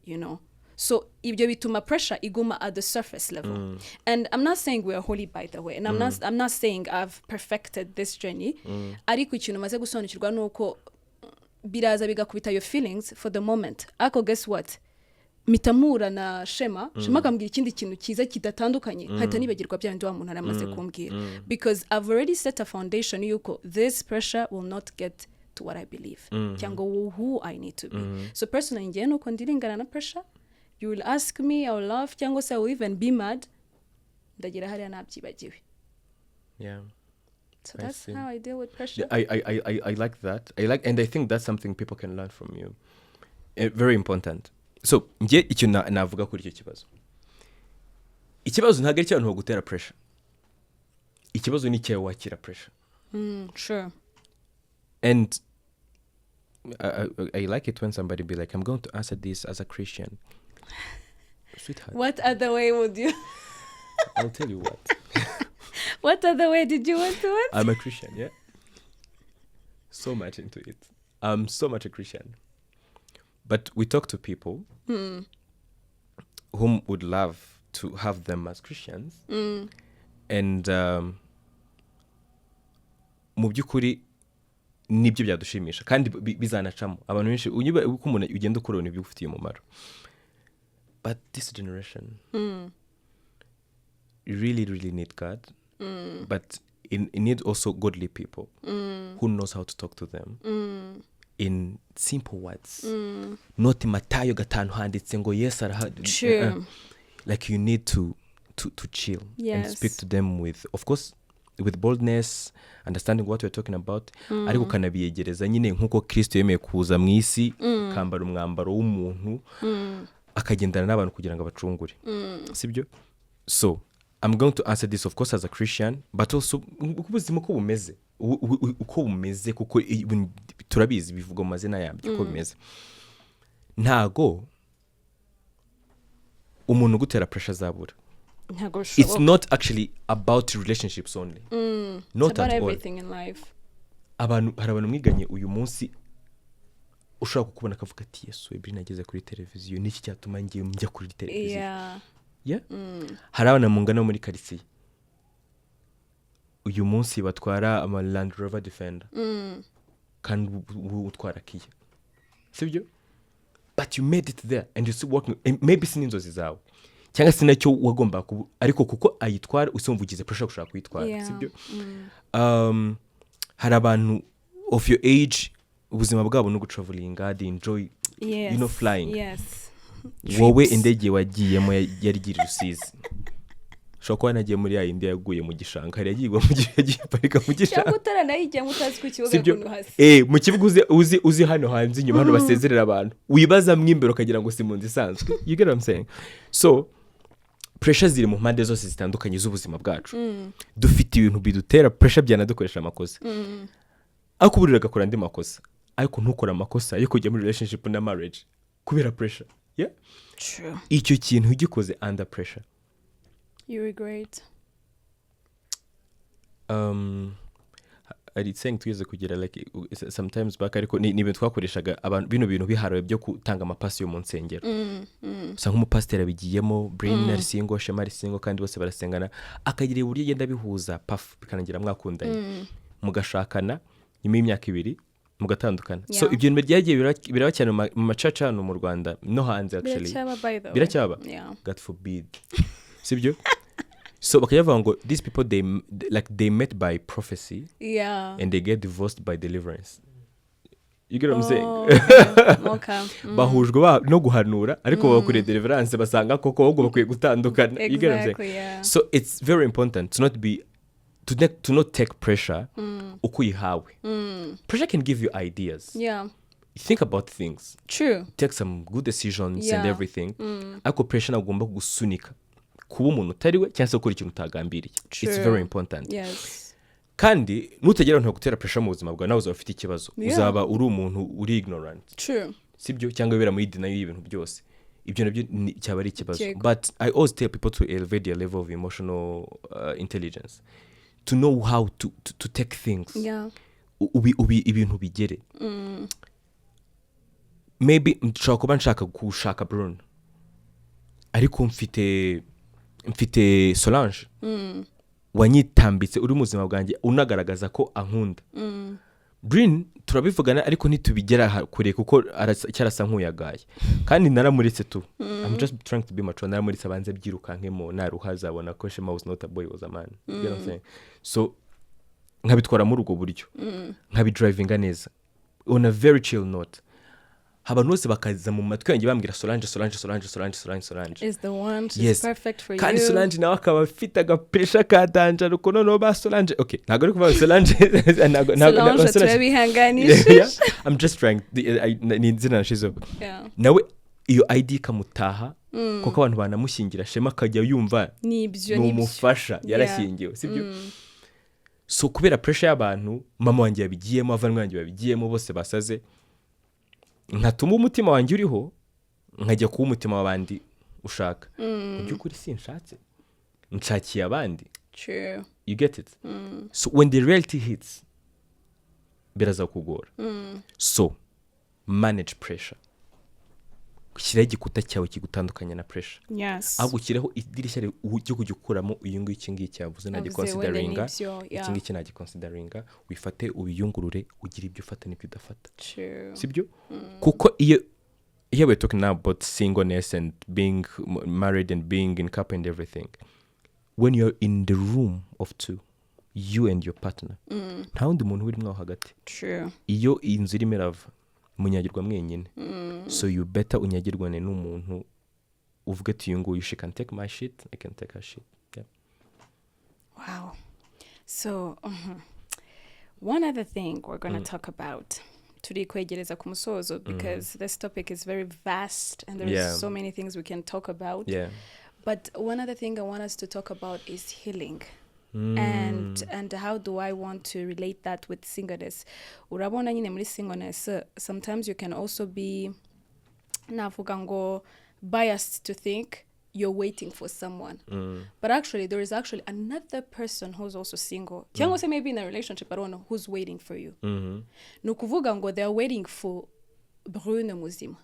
you know. So ibyo bituma pressure iguma at the surface level. And I'm not saying we are holy by the way, and I'm not saying I've perfected this journey. Ariko ikintu maze gusobanukirwa nuko biraza bigakubita your feelings for the moment. Ako guess what? Mitamura na Shema kambwira ikindi kintu cyiza kidatandukanye hata nibagirwa bya bindi wa muntu aramaze kumbwira because I've already set a foundation yuko this pressure will not get to what I believe cyangwa who I need to be. So personally ngiye nuko ndiringana na pressure, you will ask me, I will laugh cyangwa se I will even be mad, ndagira hariya nabyibagiwe. Yeah. So that's how I deal with pressure. Yeah, I like that. And I think that's something people can learn from you. Very important. So, ngiye icyo navuga kuri icyo kibazo. Ikibazo ntago ari cyane ho gutera pressure. Ikibazo ni cyawe wakira pressure. Sure. And I like it when somebody be like, I'm going to answer this as a Christian. Sweetheart. What other way would you? I'll tell you what. What other way did you want to answer? I'm a Christian, yeah. So much into it. I'm so much a Christian. But we talk to people whom would love to have them as Christians. And mu by'ukuri nibyo byadushimisha kandi bizanacamo abantu benshi unyuba uko umuntu ugenda ukora ibintu bigufitiye umumaro. But this generation really need God. But it needs also godly people who knows how to talk to them in simple words. Not in Matayo gatanu handitse ngo yes arahari. Like you need to chill and speak to them with, of course, with boldness, understanding what we're talking about. Ariko kanabiyegereza nyine nkuko Kristo yemeye kuza mu isi kambara umwambaro w'umuntu akagendana n'abantu kugira ngo abacungure. Sibyo? So I'm going to answer this, of course, as a Christian, but also ubuzima uko bumeze kuko turabizi bivuga mu mazina yabyo uko bimeze. Ntago umuntu gutera pressure zabura. It's not actually about relationships only. Not it's about at everything all. In life. Hari abantu mwiganye uyu munsi ushobora kukubona akavuga ati Yesu ebri nageze kuri televiziyo niki cyatuma ngiye njya kuri televiziyo. Yeah. Hari abana mungana muri quartier uyu munsi batwara ama Land Rover Defender kandi utwara Kia. Sibyo? But you made it there and you still working, maybe sininzozi zawe cyangwa sinacyo wagomba ariko kuko ayitwara usumvugize pressure gushaka kuyitwara. Sibyo? Hari abantu of your age ubuzima bwabo no gutravelinga, they enjoy you know flying. Wowe indege wagiyemo yarigirira Rusizi. Shoko nagiye muri ya India yaguye mu gishanga hari yagirwa mu gihe parika mu gishanga. Cyangwa utaranayijya mutazi ku kibuga kuntu hasi. Mu kibuga uzi hano hanze inyuma hano basezerera abantu. Wibaza mwimbero kagira ngo si mu nzi isanzwe. You get what I'm saying? So pressure ziri mu mpande zose zitandukanye z'ubuzima bwacu dufite ibintu bidutera pressure byanadukoresha amakosa ariko buri agakora andi makosa ariko ntukora amakosa yo kujya muri relationship na marriage kubera pressure yeah True. icyo kintu ugikoze under pressure You regret. ari saying twize kugira like sometimes back ariko ni ibintu twakoreshaga abantu bino bintu biharawe byo gutanga amapasi yo mu nsengero usa nk'umupasiteri abigiyemo Brain Singo Shema Singo kandi bose barasengana akagira uburyo agenda bihuza bikanangira mwakundanye mugashakana nyuma y'imyaka 2 mugatandukana so ibyo bintu byagiye biraba cyane mu macaca hano mu Rwanda no hanze actually biracyaba God forbid sibyo so bakavuga ngo these people they met by prophecy and they get divorced by deliverance. You get what I'm saying? Okay. Bahujwe no guhanura ariko bakuriye deliverance basanga koko ahubwo bakwiye gutandukana. You get what I'm saying? Yeah. So it's very important to not take pressure uko yihawe. Pressure can give you ideas. Yeah. Think about things. True. Take some good decisions and everything. Ariko pressure nagomba gusunika kuba umuntu utariwe cyangwa se gukora ikintu utagambiriye. It's very important. Yes. Kandi nutagera nto gutera pressure mu buzima bwawe nawe uzaba ufite ikibazo. Uzaba uri umuntu uri ignorant. True. Sibyo cyangwa bibera muri denial y'ibintu byose. Ibyo nabyo cyaba ari ikibazo. But I always tell people to elevate their level of emotional intelligence. To know how to take things. Yeah. Ibintu bigere. Maybe nshaka gushaka Bruno. Ariko mfite Solange wanyitambitse uri muzima bwanjye unagaragaza ko ankunda Brin turabivugana ariko ntitubigera kure kuko cyarasa nk'uyagaye kandi naramuritse tu I'm just trying to be mature naramuritse abanze byirukankemo naruhaza abona ko Shema was not a boy was a man you know what I'm saying so nkabitwara muri ubwo buryo nkabidrivinga neza on a very chill note abantu bose bakaza mu matwi yanjye bambwira Solange is the one she's perfect for you kandi Solange nawe akaba afite agapresha ka danger uko noneho ba Solange okay ntabwo ari kuvuga Solange turabihanganisha I'm just trying ni izina nashizo nawe iyo ID kamutaha kuko abantu banamushingira Shema akajya yumva nibyo umufasha yarashingiwe sibyo so kubera pressure y'abantu mama wanjye yabigiyemo avanwa wanjye babigiyemo bose basaze nkatuma umutima wanjye uriho nkajya kuba umutima w'abandi ushaka mu by'ukuri sinshatse nshakiye abandi. True. You get it? So when the reality hits biraza kugora. So manage pressure. Ushyiraho igikuta cyawe kigutandukanya na pressure. Yes. Ahubwo ushyireho idirishya ryo kujya ukuramo uyu nguyu iki ngiki cyavuze na giconsideringa iki ngiki na giconsideringa wifate ubiyungurure ugira ibyo ufata n'ibyo udafata. True. Sibyo? Kuko iyo we're talking now about singleness and being married and being in couple and everything. When you're in the room of two, you and your partner, nta wundi muntu uri mwaho hagati. True. Iyo inzu irimo irava munyagirwa mwenyine. So you better unyagirwane n'umuntu uvuga ati uyu nguyu she can take my shit, I can take her shit. Yeah. Wow. So one other thing we're going to talk about turi kwegereza ku musozo because this topic is very vast and there's so many things we can talk about. Yeah. But one other thing I want us to talk about is healing. And how do I want to relate that with singleness? Urabona nyine muri singleness sometimes you can also be navuga ngo biased to think you're waiting for someone. But actually there is actually another person who's also single. Cyangwa se maybe in a relationship I don't know who's waiting for you. Nukuvuga ngo they're waiting for Bruno muzima.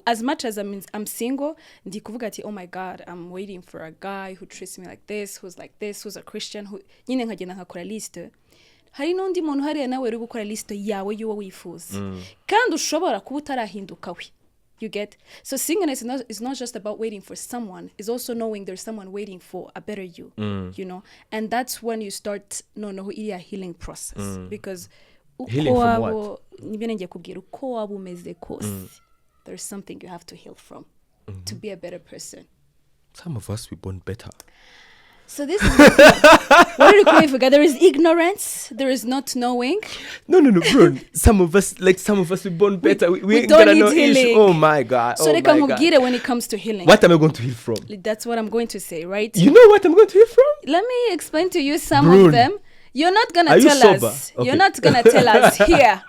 As much as I'm single, ndi kuvuga ati oh my god, I'm waiting for a guy who treats me like this, who's a Christian, who nyine nkagenda nkakora liste. Hari n'undi muntu hariya nawe uri gukora liste yawe y'uwo wifuza. Kandi ushobora kuba utarahinduka we. You get? So singleness is not just about waiting for someone. It's also knowing there's someone waiting for a better you. You know? And that's when you start a healing process. Because healing from what? There's something you have to heal from to be a better person. Some of us we born better. So this is the thing. What are you going for? There is ignorance. There is not knowing. No, bro. Some of us were born better. We ain't don't gonna need know healing. ish. Oh my God. So they can get it when it comes to healing. What am I going to heal from? That's what I'm going to say, right? You know what I'm going to heal from? Let me explain to you some Brune. of them. You're not gonna Are you tell sober? us. Okay. You're not gonna tell us here,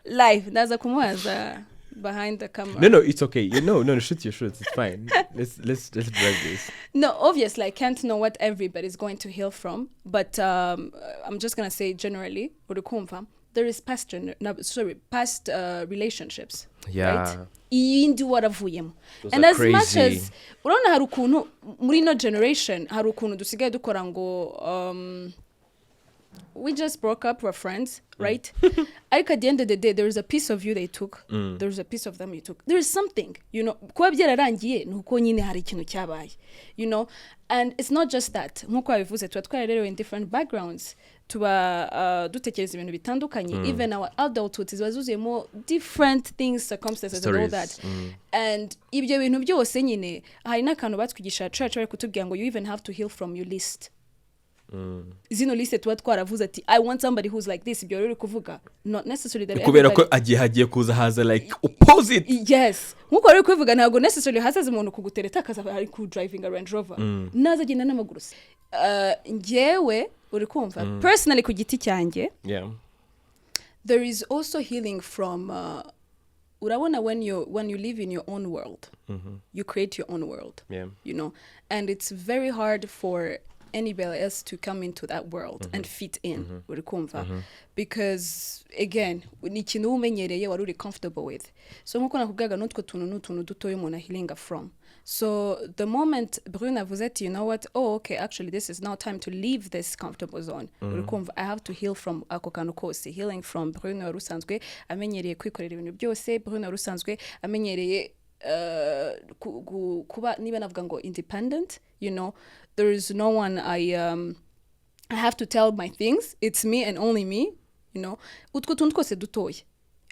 live. That's a kumwaza behind the camera. No, it's okay. No, shoot your shots. It's fine. let's drag this. No, obviously I can't know what everybody's going to heal from, but I'm just gonna say generally, kumva, there is past relationships. Yeah. Right? Iyindi waravuyemo. Those And are as much crazy. as urabona hari ukuntu muri no generation hari ukuntu dusigaye dukora ngo we just broke up, we're friends, right? Ariko at the end of the day, there is a piece of you they took. There is a piece of them you took. There is something, kuba byararangiye nuko nyine hari ikintu cyabaye, and it's not just that. Nkuko wabivuze tuba twararerewe in different backgrounds, tuba dutekereza ibintu bitandukanye. Even our adulthood ziba zuzuyemo different things, circumstances, Stories. and all that. And ibyo bintu byose nyine hari n'akantu batwigisha church bari kutubwira ngo you even have to heal from your list. Zino liste tuba twaravuze ati I want somebody who's like this. Ibyo rero kuvuga not necessarily that kubera ko hagiye kuza haza like opposite. Yes, nkuko rero kuvuga ntabwo necessarily hazaza umuntu kugutereta akaza ari ku driving a Range Rover naza agenda n'amaguru. Njyewe uri kumva personally ku giti cyanjye, Yeah. there is also healing from urabona when you live in your own world, you create your own world. Yeah. And it's very hard for anybody else to come into that world and fit in uri kumva because again ni ikintu umenyereye wari uri comfortable with. So nkuko nakubwaga n'utwo tuntu dutoya umuntu healinga from. So the moment Brune avuze ati, you know what, okay, actually this is now time to leave this comfortable zone. uri kumva I have to heal from ako kantu kose. Healing from Brune wari usanzwe amenyereye kwikorera ibintu byose. Brune wari usanzwe amenyereye kuba niba navuga ngo independent, there is no one I have to tell my things. It's me and only me, utwo tuntu twose dutoya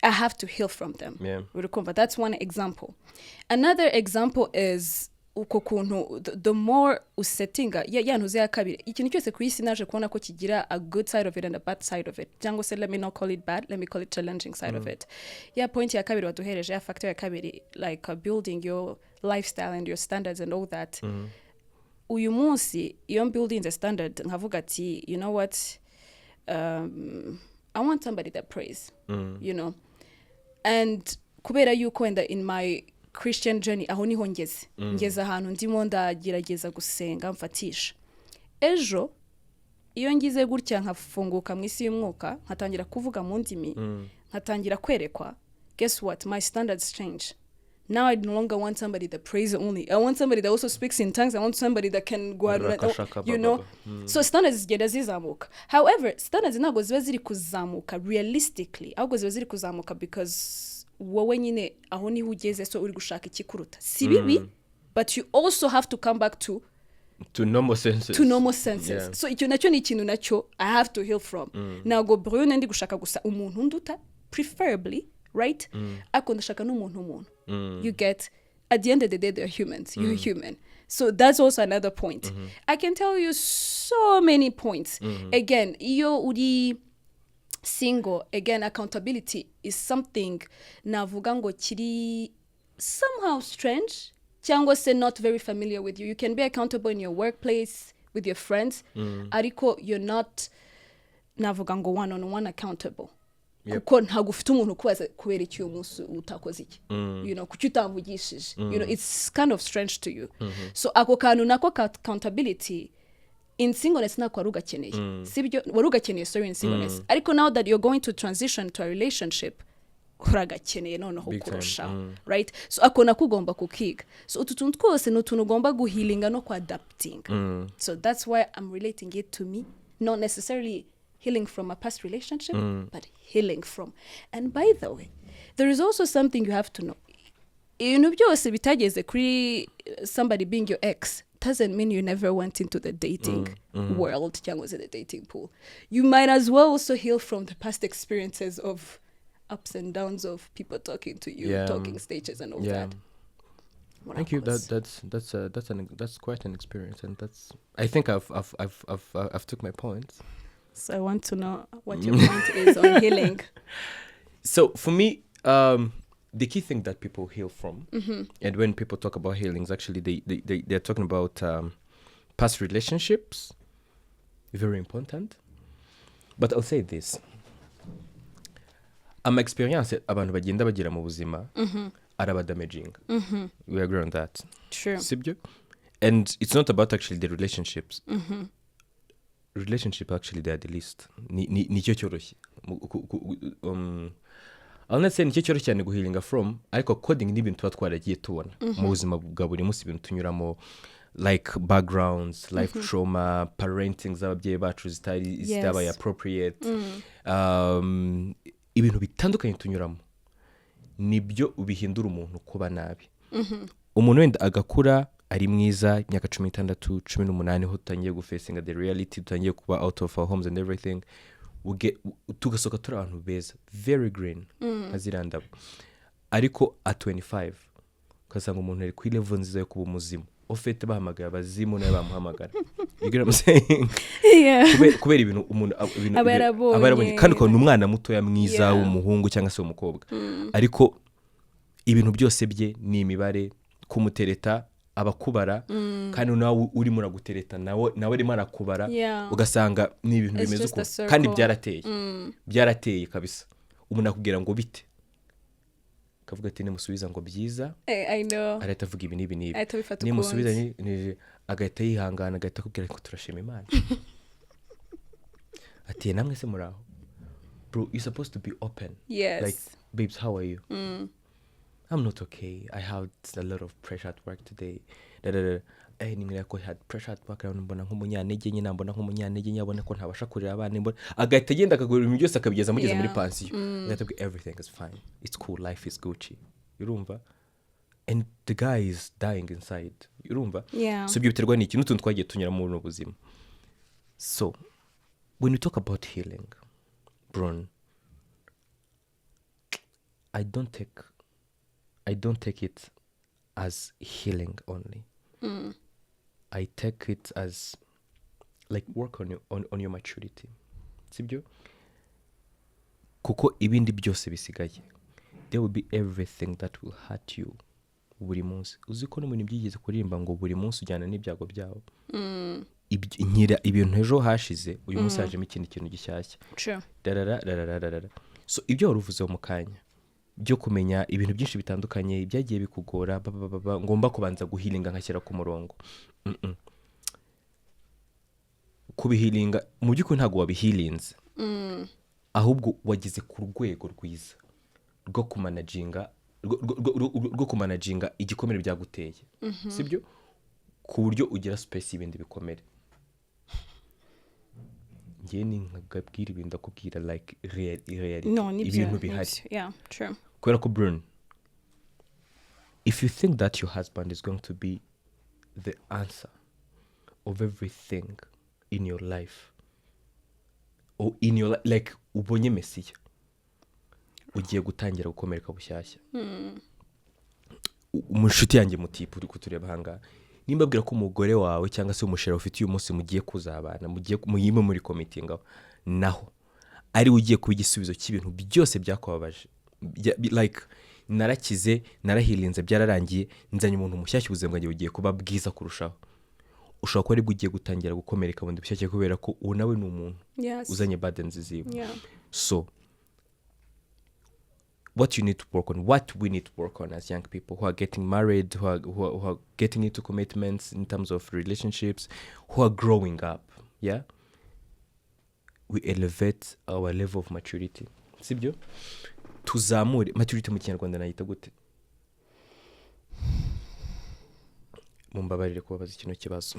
I have to heal from them. Yeah. That's one example. Another example is uko kuntu the more usettinga ntuze ya kabiri ikintu cyose ku isi naje kubona ko kigira a good side of it and a bad side of it. Cyangwa se let me not call it bad, let me call it challenging side of it. Point ya kabiri waduhereje ya factor ya kabiri like building your lifestyle and your standards and all that. Uyu munsi iyo building the standard nkavuga ati you know what, I want somebody that prays, and kubera yuko in my Christian journey aho niho ngeze ahantu ndimo ndagerageza gusenga mfatisha. Ejo iyo ngize gutya nkafunguka mu isi y'umwuka nkatangira kuvuga mu ndimi nkatangira kwerekwa, guess what, my standards change. Now I no longer want somebody that prays only. I want somebody that also speaks in tongues. I want somebody that can go out, So standards zigenda zizamuka. However, standards ntabwo ziba ziri kuzamuka realistically. Ahubwo ziba ziri kuzamuka because wowe nyine aho niho ugeze so uri gushaka ikikuruta. Si bibi, but you also have to come back to normal senses. Yeah. So icyo nacyo ni ikintu nacyo I have to heal from. Ntabwo Brune ndi gushaka gusa umuntu nduta, preferably, right? Ako ndashaka n'umuntu. You get, at the end of the day, they're humans. You're human. So that's also another point. I can tell you so many points. Again, iyo uri single, again, accountability is something navuga ngo kiri somehow strange. Cyangwa se not very familiar with you. You can be accountable in your workplace, with your friends. Ariko, you're not navuga ngo one-on-one accountable. Kuko ntabwo ufite umuntu kubaza kubera iki uyu munsi utakoze iki, kuki utamvugishije, it's kind of strange to you. So ako kantu nako accountability in singleness nako wari ugakeneye, sibyo wari ugakeneye, sorry, in singleness. Ariko now that you're going to transition to a relationship uragakeneye noneho kurushaho, right? So ako nako ugomba kukiga. So utu tuntu twose ni utuntu ugomba guhealinga no kuadapting. So that's why I'm relating it to me, not necessarily healing from a past relationship, but healing from. And by the way, there is also something you have to know. Ibintu byose bitageze kuri somebody being your ex doesn't mean you never went into the dating world, cyangwa the dating pool. You might as well also heal from the past experiences of ups and downs of people talking to you, talking stages and all that. Thank you. That's quite an experience, and I think I've took my points. So I want to know what your point is on healing. So for me, the key thing that people heal from, and when people talk about healings, actually they're talking about past relationships. Very important. But I'll say this. Experience abantu bagenda bagira mu buzima araba damaging. We agree on that. True. Sibyo? And it's not about actually the relationships. Relationship actually they are the least. Nicyo cyoroshye. I'll not say nicyo cyoroshye cyane guhealinga from, ariko coding n'ibintu tuba twaragiye tubona mu buzima bwa buri munsi, ibintu tunyuramo, like backgrounds, life trauma, parenting z'ababyeyi bacu zitabaye appropriate, ibintu bitandukanye tunyuramo nibyo ubihindura umuntu kuba nabi. Umuntu wenda agakura ari mwiza, imyaka 16, 18 ho tutangiye gufacinga the reality, tutangiye kuba out of our homes and everything, tugasoka turi abantu beza, very green azirandabo, ariko at 25 ukasanga umuntu ari ku level nziza yo kuba umuzimu, ofete bahamagara abazimu nawe bamuhamagara. You get what I'm saying? Yeah. Kubera ibintu umuntu abarabonye kandi ko umwana mutoya mwiza w'umuhungu cyangwa se w'umukobwa, ariko ibintu byose bye ni imibare, kumutereta abakubara, kandi nawe urimo uragutereta nawe arimo arakubara, ugasanga ni ibintu bimeze uko, kandi byarateye kabisa. Umuntu akubwira ngo bite, kavuga ati nimusubiza ngo byiza, I know, arahita avuga ibi n'ibi, nimusubiza agahita yihangana, agahita akubwira ko turashima Imana. Ati namwe se muraho bro, you're supposed to be open. Yes. Like, babes, how are you? I'm not okay. I had a lot of pressure at work today. Nimwe ko had pressure at work, mbona nk'umunyantege nyine, mbona nk'umunyantege nyine, abona ko ntabasha kurera abana, mbona agahita agenda akagura ibintu byose akabigeza mugeze muri pension. That everything is fine. It's cool. Life is Gucci. Urumva? And the guy is dying inside. Urumva? Yeah. So biterwa n'iki n'utuntu twagiye tunyura mu buzima. So when we talk about healing, bro, I don't take it as healing only. I take it as like work on your maturity. Sibyo? Kuko ibindi byose bisigaye, there will be everything that will hurt you buri munsi. Uziko no muri byigeze kuririmba ngo buri munsi ujyana n'ibyago byawe. Nkira ibintu ejo hashize, uyu munsi hajemo ikindi kintu gishyashya. True. So ibyo waruvuze mu kanya byo kumenya ibintu byinshi bitandukanye byagiye bikugora, ngomba kubanza guhilinga nkashyira ku murongo. Kubihilinga mu by'ukuri ntago wabihilinze, ahubwo wagize ku rwego rwiza rwo kumanaginga igikomere byaguteye. Sibyo? Ku buryo ugira space y'ibindi bikomere. Ngiye ni nkabwira ibintu ndakubwira like reality. Ibintu bihari. Yeah, true. Kubera ko burn, if you think that your husband is going to be the answer of everything in your life, or in your like ubonye mesiya, ugiye gutangira gukomereka bushyashya. Umushuti yanjye mutipu uri kutureba hanga, nimba bwira ko umugore wawe cyangwa se umushera ufite uyu munsi mugiye kuzabana, mugiye muri committing aho, naho ari ugiye kuba igisubizo cy'ibintu byose byakubabaje. Like narakize, narahilinze, byararangiye, nzanye umuntu mushyashya, ubuzima bwanjye bugiye kuba bwiza kurushaho. Ushobora kuba ari bugiye gutangira gukomereka bundi bushyashya kubera ko uwo nawe ni umuntu uzanye burdens ziwe. So what you need to work on, what we need to work on as young people who are getting married, who are getting into commitments in terms of relationships, who are growing up, we elevate our level of maturity. Sibyo? Tuzamure maturity mu Kinyarwanda nayita gute? Mumbabarire kubabaza kino kibazo.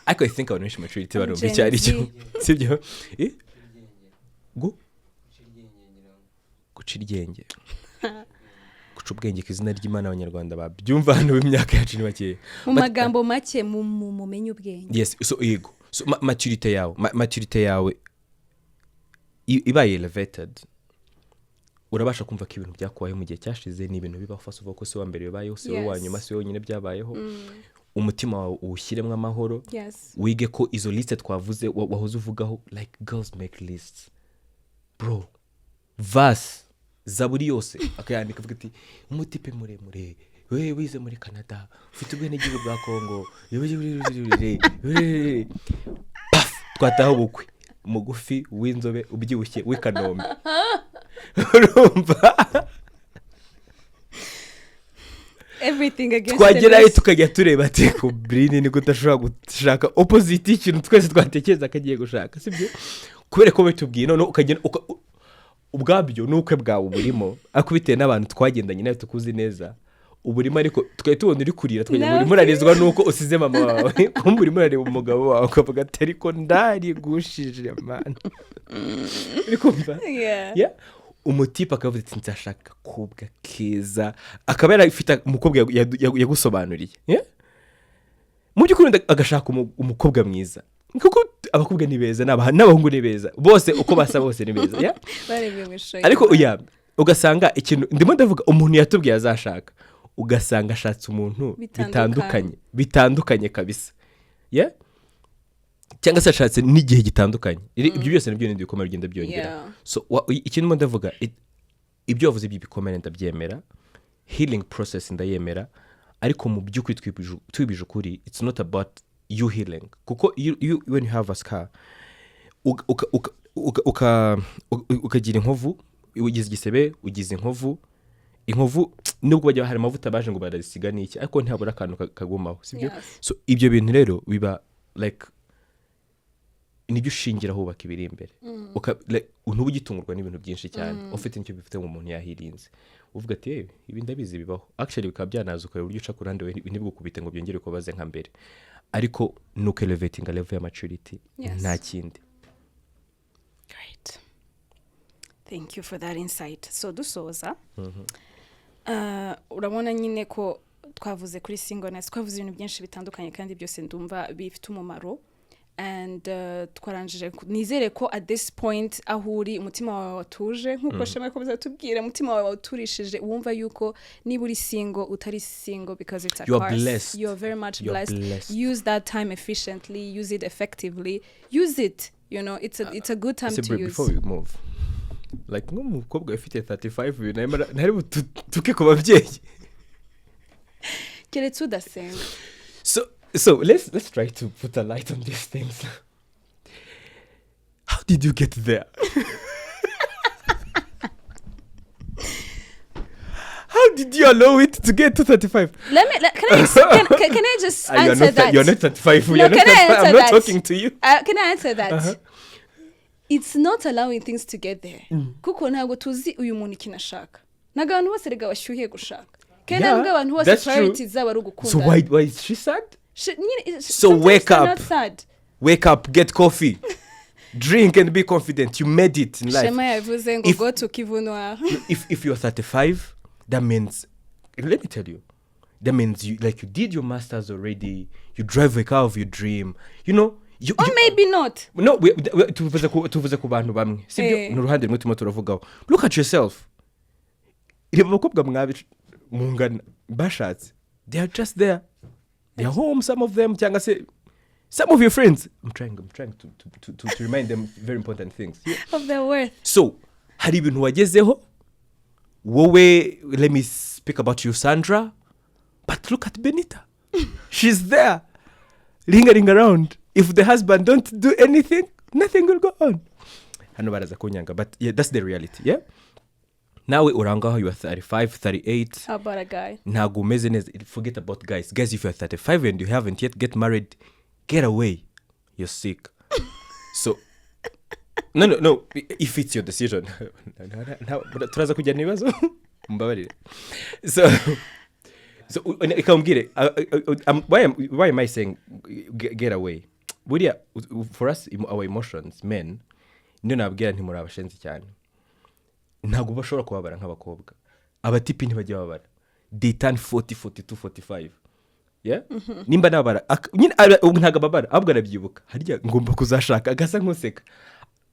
I think I know maturity barumva cyari cyo. Sibyo? Guca iryenge. Guca ubwenge k'izina ry'Imana abanyarwanda babyumva hano b'imyaka yacu ni bake. Mu magambo make mumenye ubwenge. Yes, so yego. So maturity yawe ibaye elevated, urabasha kumva ko ibintu byakubayeho mu gihe cyashize ni ibintu bibaho fast uvuga ko si wa mbere bibayeho si wowe wa nyuma si wowe nyine byabayeho umutima wawe uwushyiremo amahoro wige ko izo liste twavuze wahoze uvugaho like girls make lists bro verse zaburi yose akayandika avuga ati umutipe muremure wewe wize muri Canada ufite ubwenegihugu bwa Congo twataho bukwe mugufi w'inzobe ubyibushye w'Ikanombe urumva everything against twagerayo tukajya tureba ati ko Brini niko udashobora gushaka opposite y'ikintu twese twatekereza akagiye gushaka sibyo kubera ko bitubwiye none ukagenda ubwabyo n'ukwe bwawe burimo akubitiye n'abantu twagendanye nayo tukuzi neza uburimo ariko tukajya tubona uri kurira tukajya muri murarizwa nuko usize mama wawe kumbe urimo urareba umugabo wawe ukavuga ati ariko ndari gushije man ariko mva umutipe akavuga ati ndashaka kubwa keza akaba yarafite umukobwa yagusobanuriye mu by'ukuri agashaka umukobwa mwiza kuko abakobwa ni beza n'abahungu ni beza bose uko basa bose ni beza ariko ugasanga ikintu ndimo ndavuga umuntu yatubwiye azashaka ugasanga ashatse umuntu bitandukanye kabisa cyangwa se ashatse n'igihe gitandukanye ibyo byose nibyo ni ibikomere bigenda byongera so ikintu mo ndavuga ibyo wavuze by'ibikomere ndabyemera healing process ndayemera ariko mu by'ukuri twibije ukuri it's not about you healing kuko when you have a scar ukagira inkovu ugize igisebe ugize inkovu nubwo bajya hari amavuta baje ngo barazisiga n'iki ariko ntabura akantu kagumaho sibyo so ibyo bintu rero biba like nibyo ushingira hubaka ibiri imbere ntuba ugitungurwa n'ibintu byinshi cyane ufite nicyo bifite mu muntu yahirinze uvuga ati ibi ndabizi bibaho actually bikaba byanaza ukareba uburyo uca ku ruhande ntibugukubite ngo byongere kubaze nka mbere ariko nuko elevating a level ya maturity nta kindi. Great, thank you for that insight. So dusoza urabona nyine ko twavuze kuri singleness twavuze ibintu byinshi bitandukanye kandi byose ndumva bifite umumaro and twaranjije nizere ko at this point aho uri umutima wawe watuje nkuko shema ko bizatubwira umutima wawe waturishije wumva yuko niba uri single utari single because it's a curse. You're very much blessed. Use that time efficiently, use it effectively, use it, you know, it's a good time to use. Before we move, like nk'umukobwa ufite 35 ntari tuke ku babyeyi keretse udasenga. So let's try to put a light on these things. How did you get there? How did you allow it to get to 35? Can I just answer that? You're not 35. No, I'm not talking to you. Can I answer that? It's not allowing things to get there. Kuko ntago tuzi uyu muntu kinashaka. Naga abantu bose rega bashyuhiye gushaka. Kandi nabwo abantu bose priorities zabo ari ugukunda. So why is she sad? So wake up. Wake up, get coffee. Drink and be confident. You made it in life. Shema yavuze ngo go to Kivunoir. If you're 35, that means, let me tell you, that means you did your masters already. You drive a car of your dream. You know. Or maybe not. No, tuvuze ku bantu bamwe. Sibyo n'uruhande rumwe turimo turavugaho. Look at yourself. Reba abakobwa mwabi mungana bashatse. They are just there. They are home, some of them, cyangwa se some of your friends. I'm trying to remind them very important things. Yeah. Of their worth. So, hari ibintu wagezeho. Wowe, let me speak about you, Sandra. But look at Benita. She's there. Lingering around. If the husband don't do anything, nothing will go on. Hano baraza kunyanga, but yeah, that's the reality, yeah? Nawe urangaho you are 35, 38. How about a guy? Ntago umeze neza. Forget about guys. Guys, if you are 35 and you haven't yet get married, get away. You're sick. So, no. If it's your decision. Turaza kujya nibazo. Mbabarire. So ikambwire, why am I saying get away? Buriya, for us, our emotions, men, niyo nabwira ntimuri abashenzi cyane. Ntago bashobora kubabara nk'abakobwa. Abatipi ntibajya babara. They turn 40, 42, 45. Yeah? Nimba nabara. Nyine ntago babara. Ahubwo arabyibuka. Harya ngomba kuzashaka agasa nk'useka.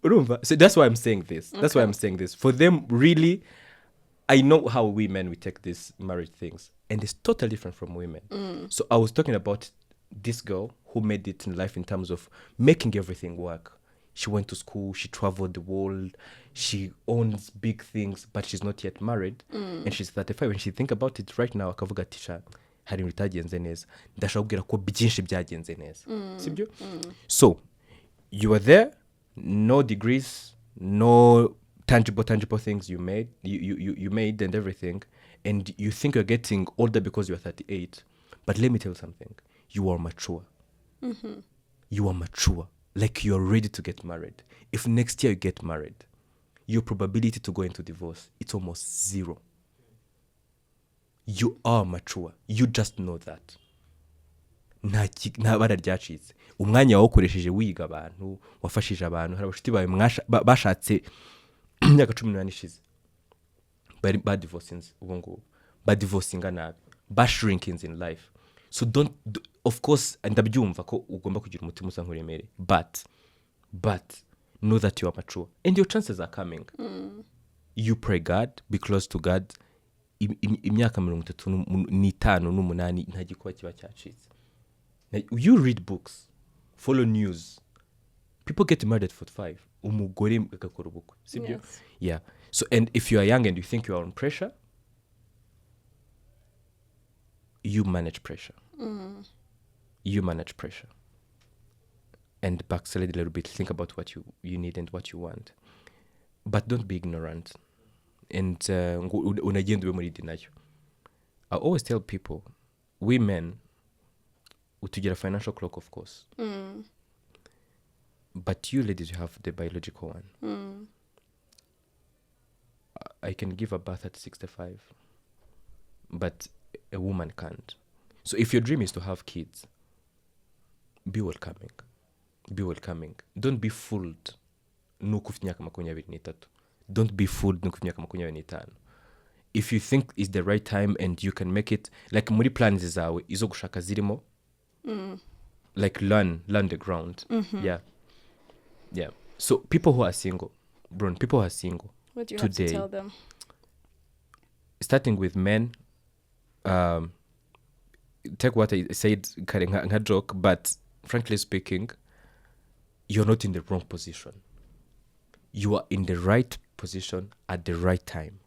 Urumva? So that's why I'm saying this. That's why I'm saying this. For them, really, I know how we men, we take these marriage things, and it's totally different from women. So I was talking about this girl who made it in life in terms of making everything work. She went to school, she traveled the world, she owns big things, but she's not yet married, and she's 35. When she think about it right now, akavuga ati sha hari ibintu bitagenze neza, ndashaka kubwira ko byinshi byagenze neza, sibyo? So you are there, no degrees, no tangible things you made, you made and everything, and you think you're getting older because you're 38. But let me tell you something, you are mature. You are mature, like you're ready to get married. If next year you get married, your probability to go into divorce, it's almost zero. You are mature, you just know that. Nta bara ryacitse, umwanya wawukoresheje wiga abantu, wafashije abantu, hari abashuti bawe bashatse imyaka 18 ishize, bad divorcings ubu ngubu, bad divorcinga nabi, bad shrinkings in life. So of course, ndabyumva ko ugomba kugira umutima usa nk'uremere, but know that you are mature and your chances are coming. You pray God, be close to God. Imyaka 35 n'umunani nta gikuba kiba cyacitse. You read books, follow news. People get married at 45. Umugore agakora ubukwe, sibyo? Yes. Yeah. So, and if you are young and you think you are on pressure, you manage pressure. You manage pressure. And backslide a little bit. Think about what you need and what you want. But don't be ignorant. And unagenda ube muri denial. I always tell people, we men, utugira financial clock, of course. But you ladies, you have the biological one. I can give a birth at 65, but a woman can't. So if your dream is to have kids, be welcoming. Be welcoming. Don't be fooled. Nuko ufite imyaka 23. Don't be fooled nuko ufite imyaka 25. If you think it's the right time and you can make it, like muri plans zawe izo gushaka zirimo, like learn the ground. Yeah. So people who are single, people who are single, what do you today, have to tell them? Starting with men, take what I said, a joke, but frankly speaking, you're not in the wrong position. You are in the right position at the right time.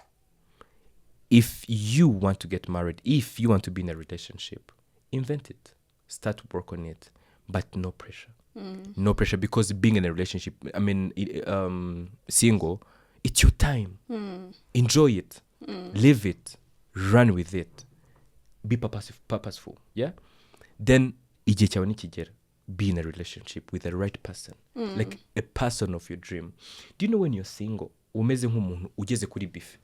If you want to get married, if you want to be in a relationship, invent it. Start to work on it, but no pressure. No pressure, because being in a relationship, single, it's your time. Enjoy it. Live it. Run with it. Be purposeful. Yeah? Then, igihe cyawe nikigera, be in a relationship with the right person. Like a person of your dream. Do you know when you're single, umeze nk'umuntu ugeze kuri bife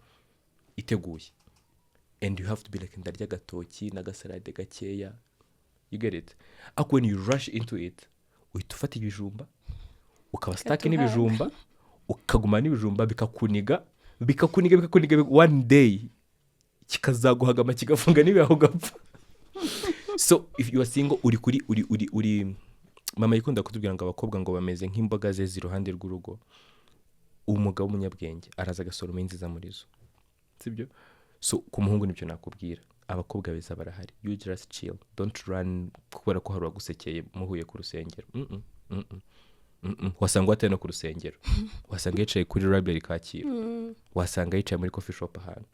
iteguye, and you have to be like ndarya gatoki n'agasalade gakeya. You get it? Ako when you rush into it, uhita ufata ibijumba, ukaba stuck n'ibijumba, ukaguma n'ibijumba bikakuniga, one day kikazaguhagama kigafunga n'ibihaho gapfa. So if you are single, uri mama yikunda kutubwira ngo abakobwa ngo bameze nk'imboga ze ziruhande rw'urugo, umugabo w'umunyabwenge araza agasoroma inziza muri zo, sibyo? So ku muhungu nibyo nakubwira, abakobwa beza barahari. You just chill, don't run kubera ko hari wagusekeye muhuye ku rusengero. Wasanga atari no ku rusengero, wasanga yicaye kuri library Kacyiru, wasanga yicaye muri coffee shop ahantu,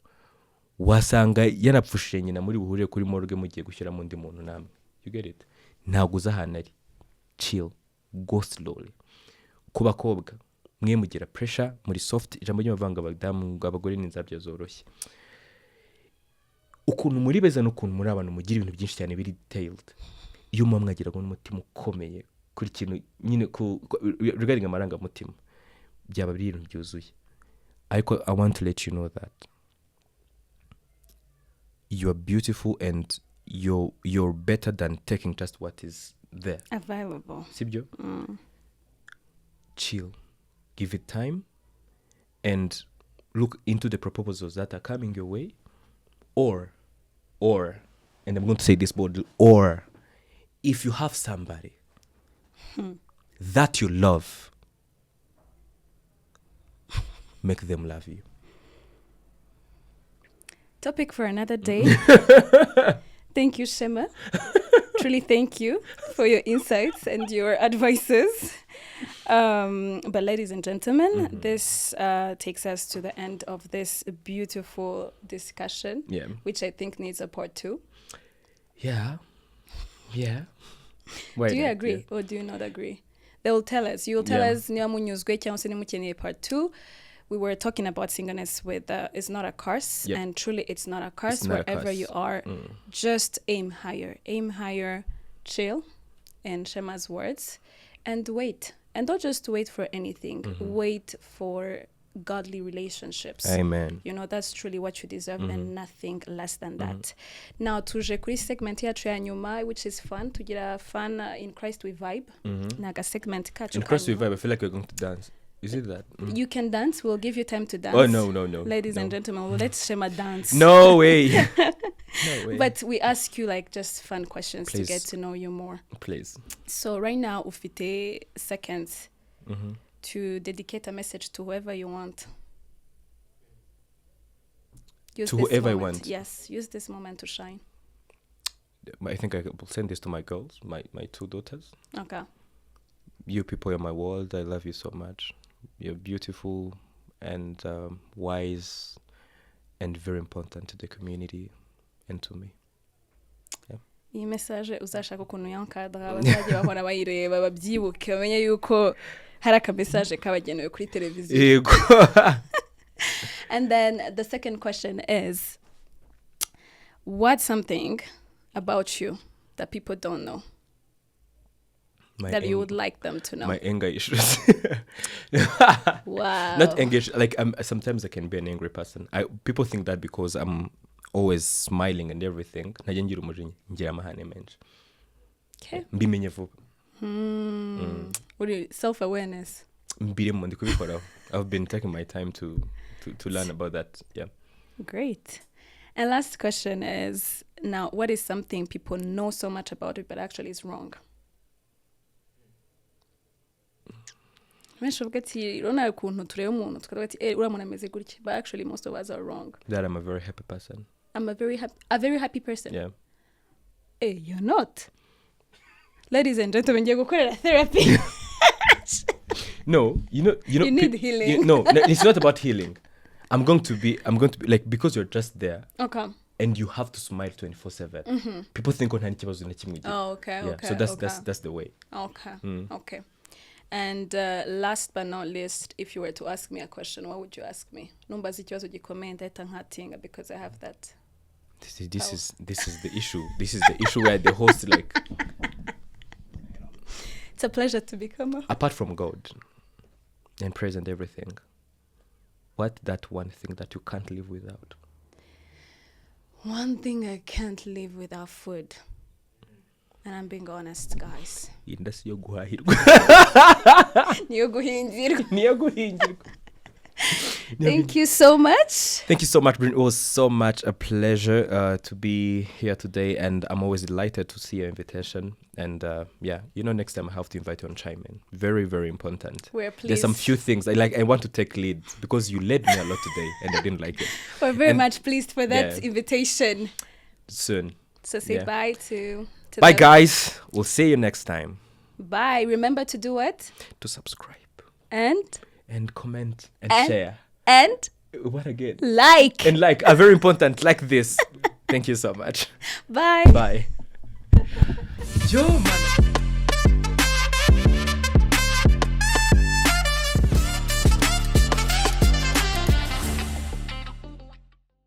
wasanga yanapfushije nyina muri buhurire kuri morgue mugiye gushyiramo undi muntu namwe. You get it? Ntabwo uza ahantu ari. Chill, go slowly. Ku bakobwa mwe mugira pressure, muri soft, ijambo ry'amavanga abadamu abagore n'inzabyo zoroshye. Ukuntu muri beza n'ukuntu muri abantu mugira ibintu byinshi cyane biri detailed. Iyo mwagira ngo n'umutima ukomeye kuri kintu nyine regarding amarangamutima, byaba biri ibintu byuzuye. Ariko I want to let you know that you are beautiful and you're better than taking just what is there available. Sibyo? Chill, give it time, and look into the proposals that are coming your way, or and I'm going to say this boldly, or if you have somebody that you love, make them love you. Topic for another day. Thank you, Shema. Truly thank you for your insights and your advices. But ladies and gentlemen, this takes us to the end of this beautiful discussion, which I think needs a part 2. Yeah. Do you agree or do you not agree? They will tell us. You will tell us niba munyuzwe cyangwa se nimukeneye part 2. We were talking about singleness with it's not a curse, and truly it's not a curse. Wherever you are, just aim higher, chill, in Shema's words, and wait. And don't just wait for anything. Wait for godly relationships. Amen. You know, that's truly what you deserve and nothing less than that. Now, tuje kuri segment yacu ya nyuma, which is fun. Tugira fun in Christ we vibe. Naga segment kacu. In Christ we vibe, I feel like we're going to dance. Is it that? You can dance. We'll give you time to dance. Oh, no. Ladies and gentlemen, we'll let Shema dance. No way. No way. But we ask you like just fun questions Please. to get to know you more. Please. So right now, ufite seconds to dedicate a message to whoever you want. Use To this whoever I moment. want. Yes, use this moment to shine. I think I will send this to my girls, my 2 daughters. Okay. You people are my world. I love you so much. You're beautiful and wise and very important to the community and to me. Iyi message uzashaka ukuntu yankadra bazajya bahora bayireba babyibuke bamenye yuko hari aka message kabagenewe kuri televiziyo. Yego. And then the second question is, what's something about you that people don't know that you would like them to know? My anger issues. Wow. Not anger. Like sometimes I can be an angry person. People think that because I'm always smiling and everything. Najya ngira umujinya, ngira amahane menshi. Okay. Mbimenye vuba. What is self-awareness? Mbirimo ndi kubikoraho. I've been taking my time to learn about that. Yeah. Great. And last question is, now, what is something people know so much about it but actually is wrong? Menshi uvuga ati urabona ukuntu tureba umuntu tukavuga ati uriya muntu ameze gutya, but actually most of us are wrong. That I'm a very happy person. I'm a very happy person. Yeah. Hey, you're not. Ladies and gentlemen, ngiye gukorera therapy. No, you need healing. No, it's not about healing. I'm going to be like, because you're just there. Okay. And you have to smile 24/7. People think on hani kibazo na kimwe. Oh, okay, yeah. okay. So that's the way. Okay. Okay. And last but not least, if you were to ask me a question, what would you ask me? Numbazi ikibazo gikomeye ndahita nkatinga because I have that. This is the issue. This is the issue where the host like. It's a pleasure to become. Apart from God and praise and everything, what that one thing that you can't live without? One thing I can't live without food. And I'm being honest, guys. Indasi yo guhahirwa. Niyo guhingirwa. Niyo guhingirwa. Thank you so much. Thank you so much, Bryn. It was so much a pleasure to be here today, and I'm always delighted to see your invitation. And next time I have to invite you on Chime In. Very, very important. We're pleased. There's some few things I want to take lead because you led me a lot today, and I didn't like it. We're very much pleased for that invitation. Soon. So say bye to bye, guys. We'll see you next time. Bye. Remember to do what? To subscribe. And comment and share. And what again? Like. And like. Very important. Like this. Thank you so much. Bye. Bye. Yo, man.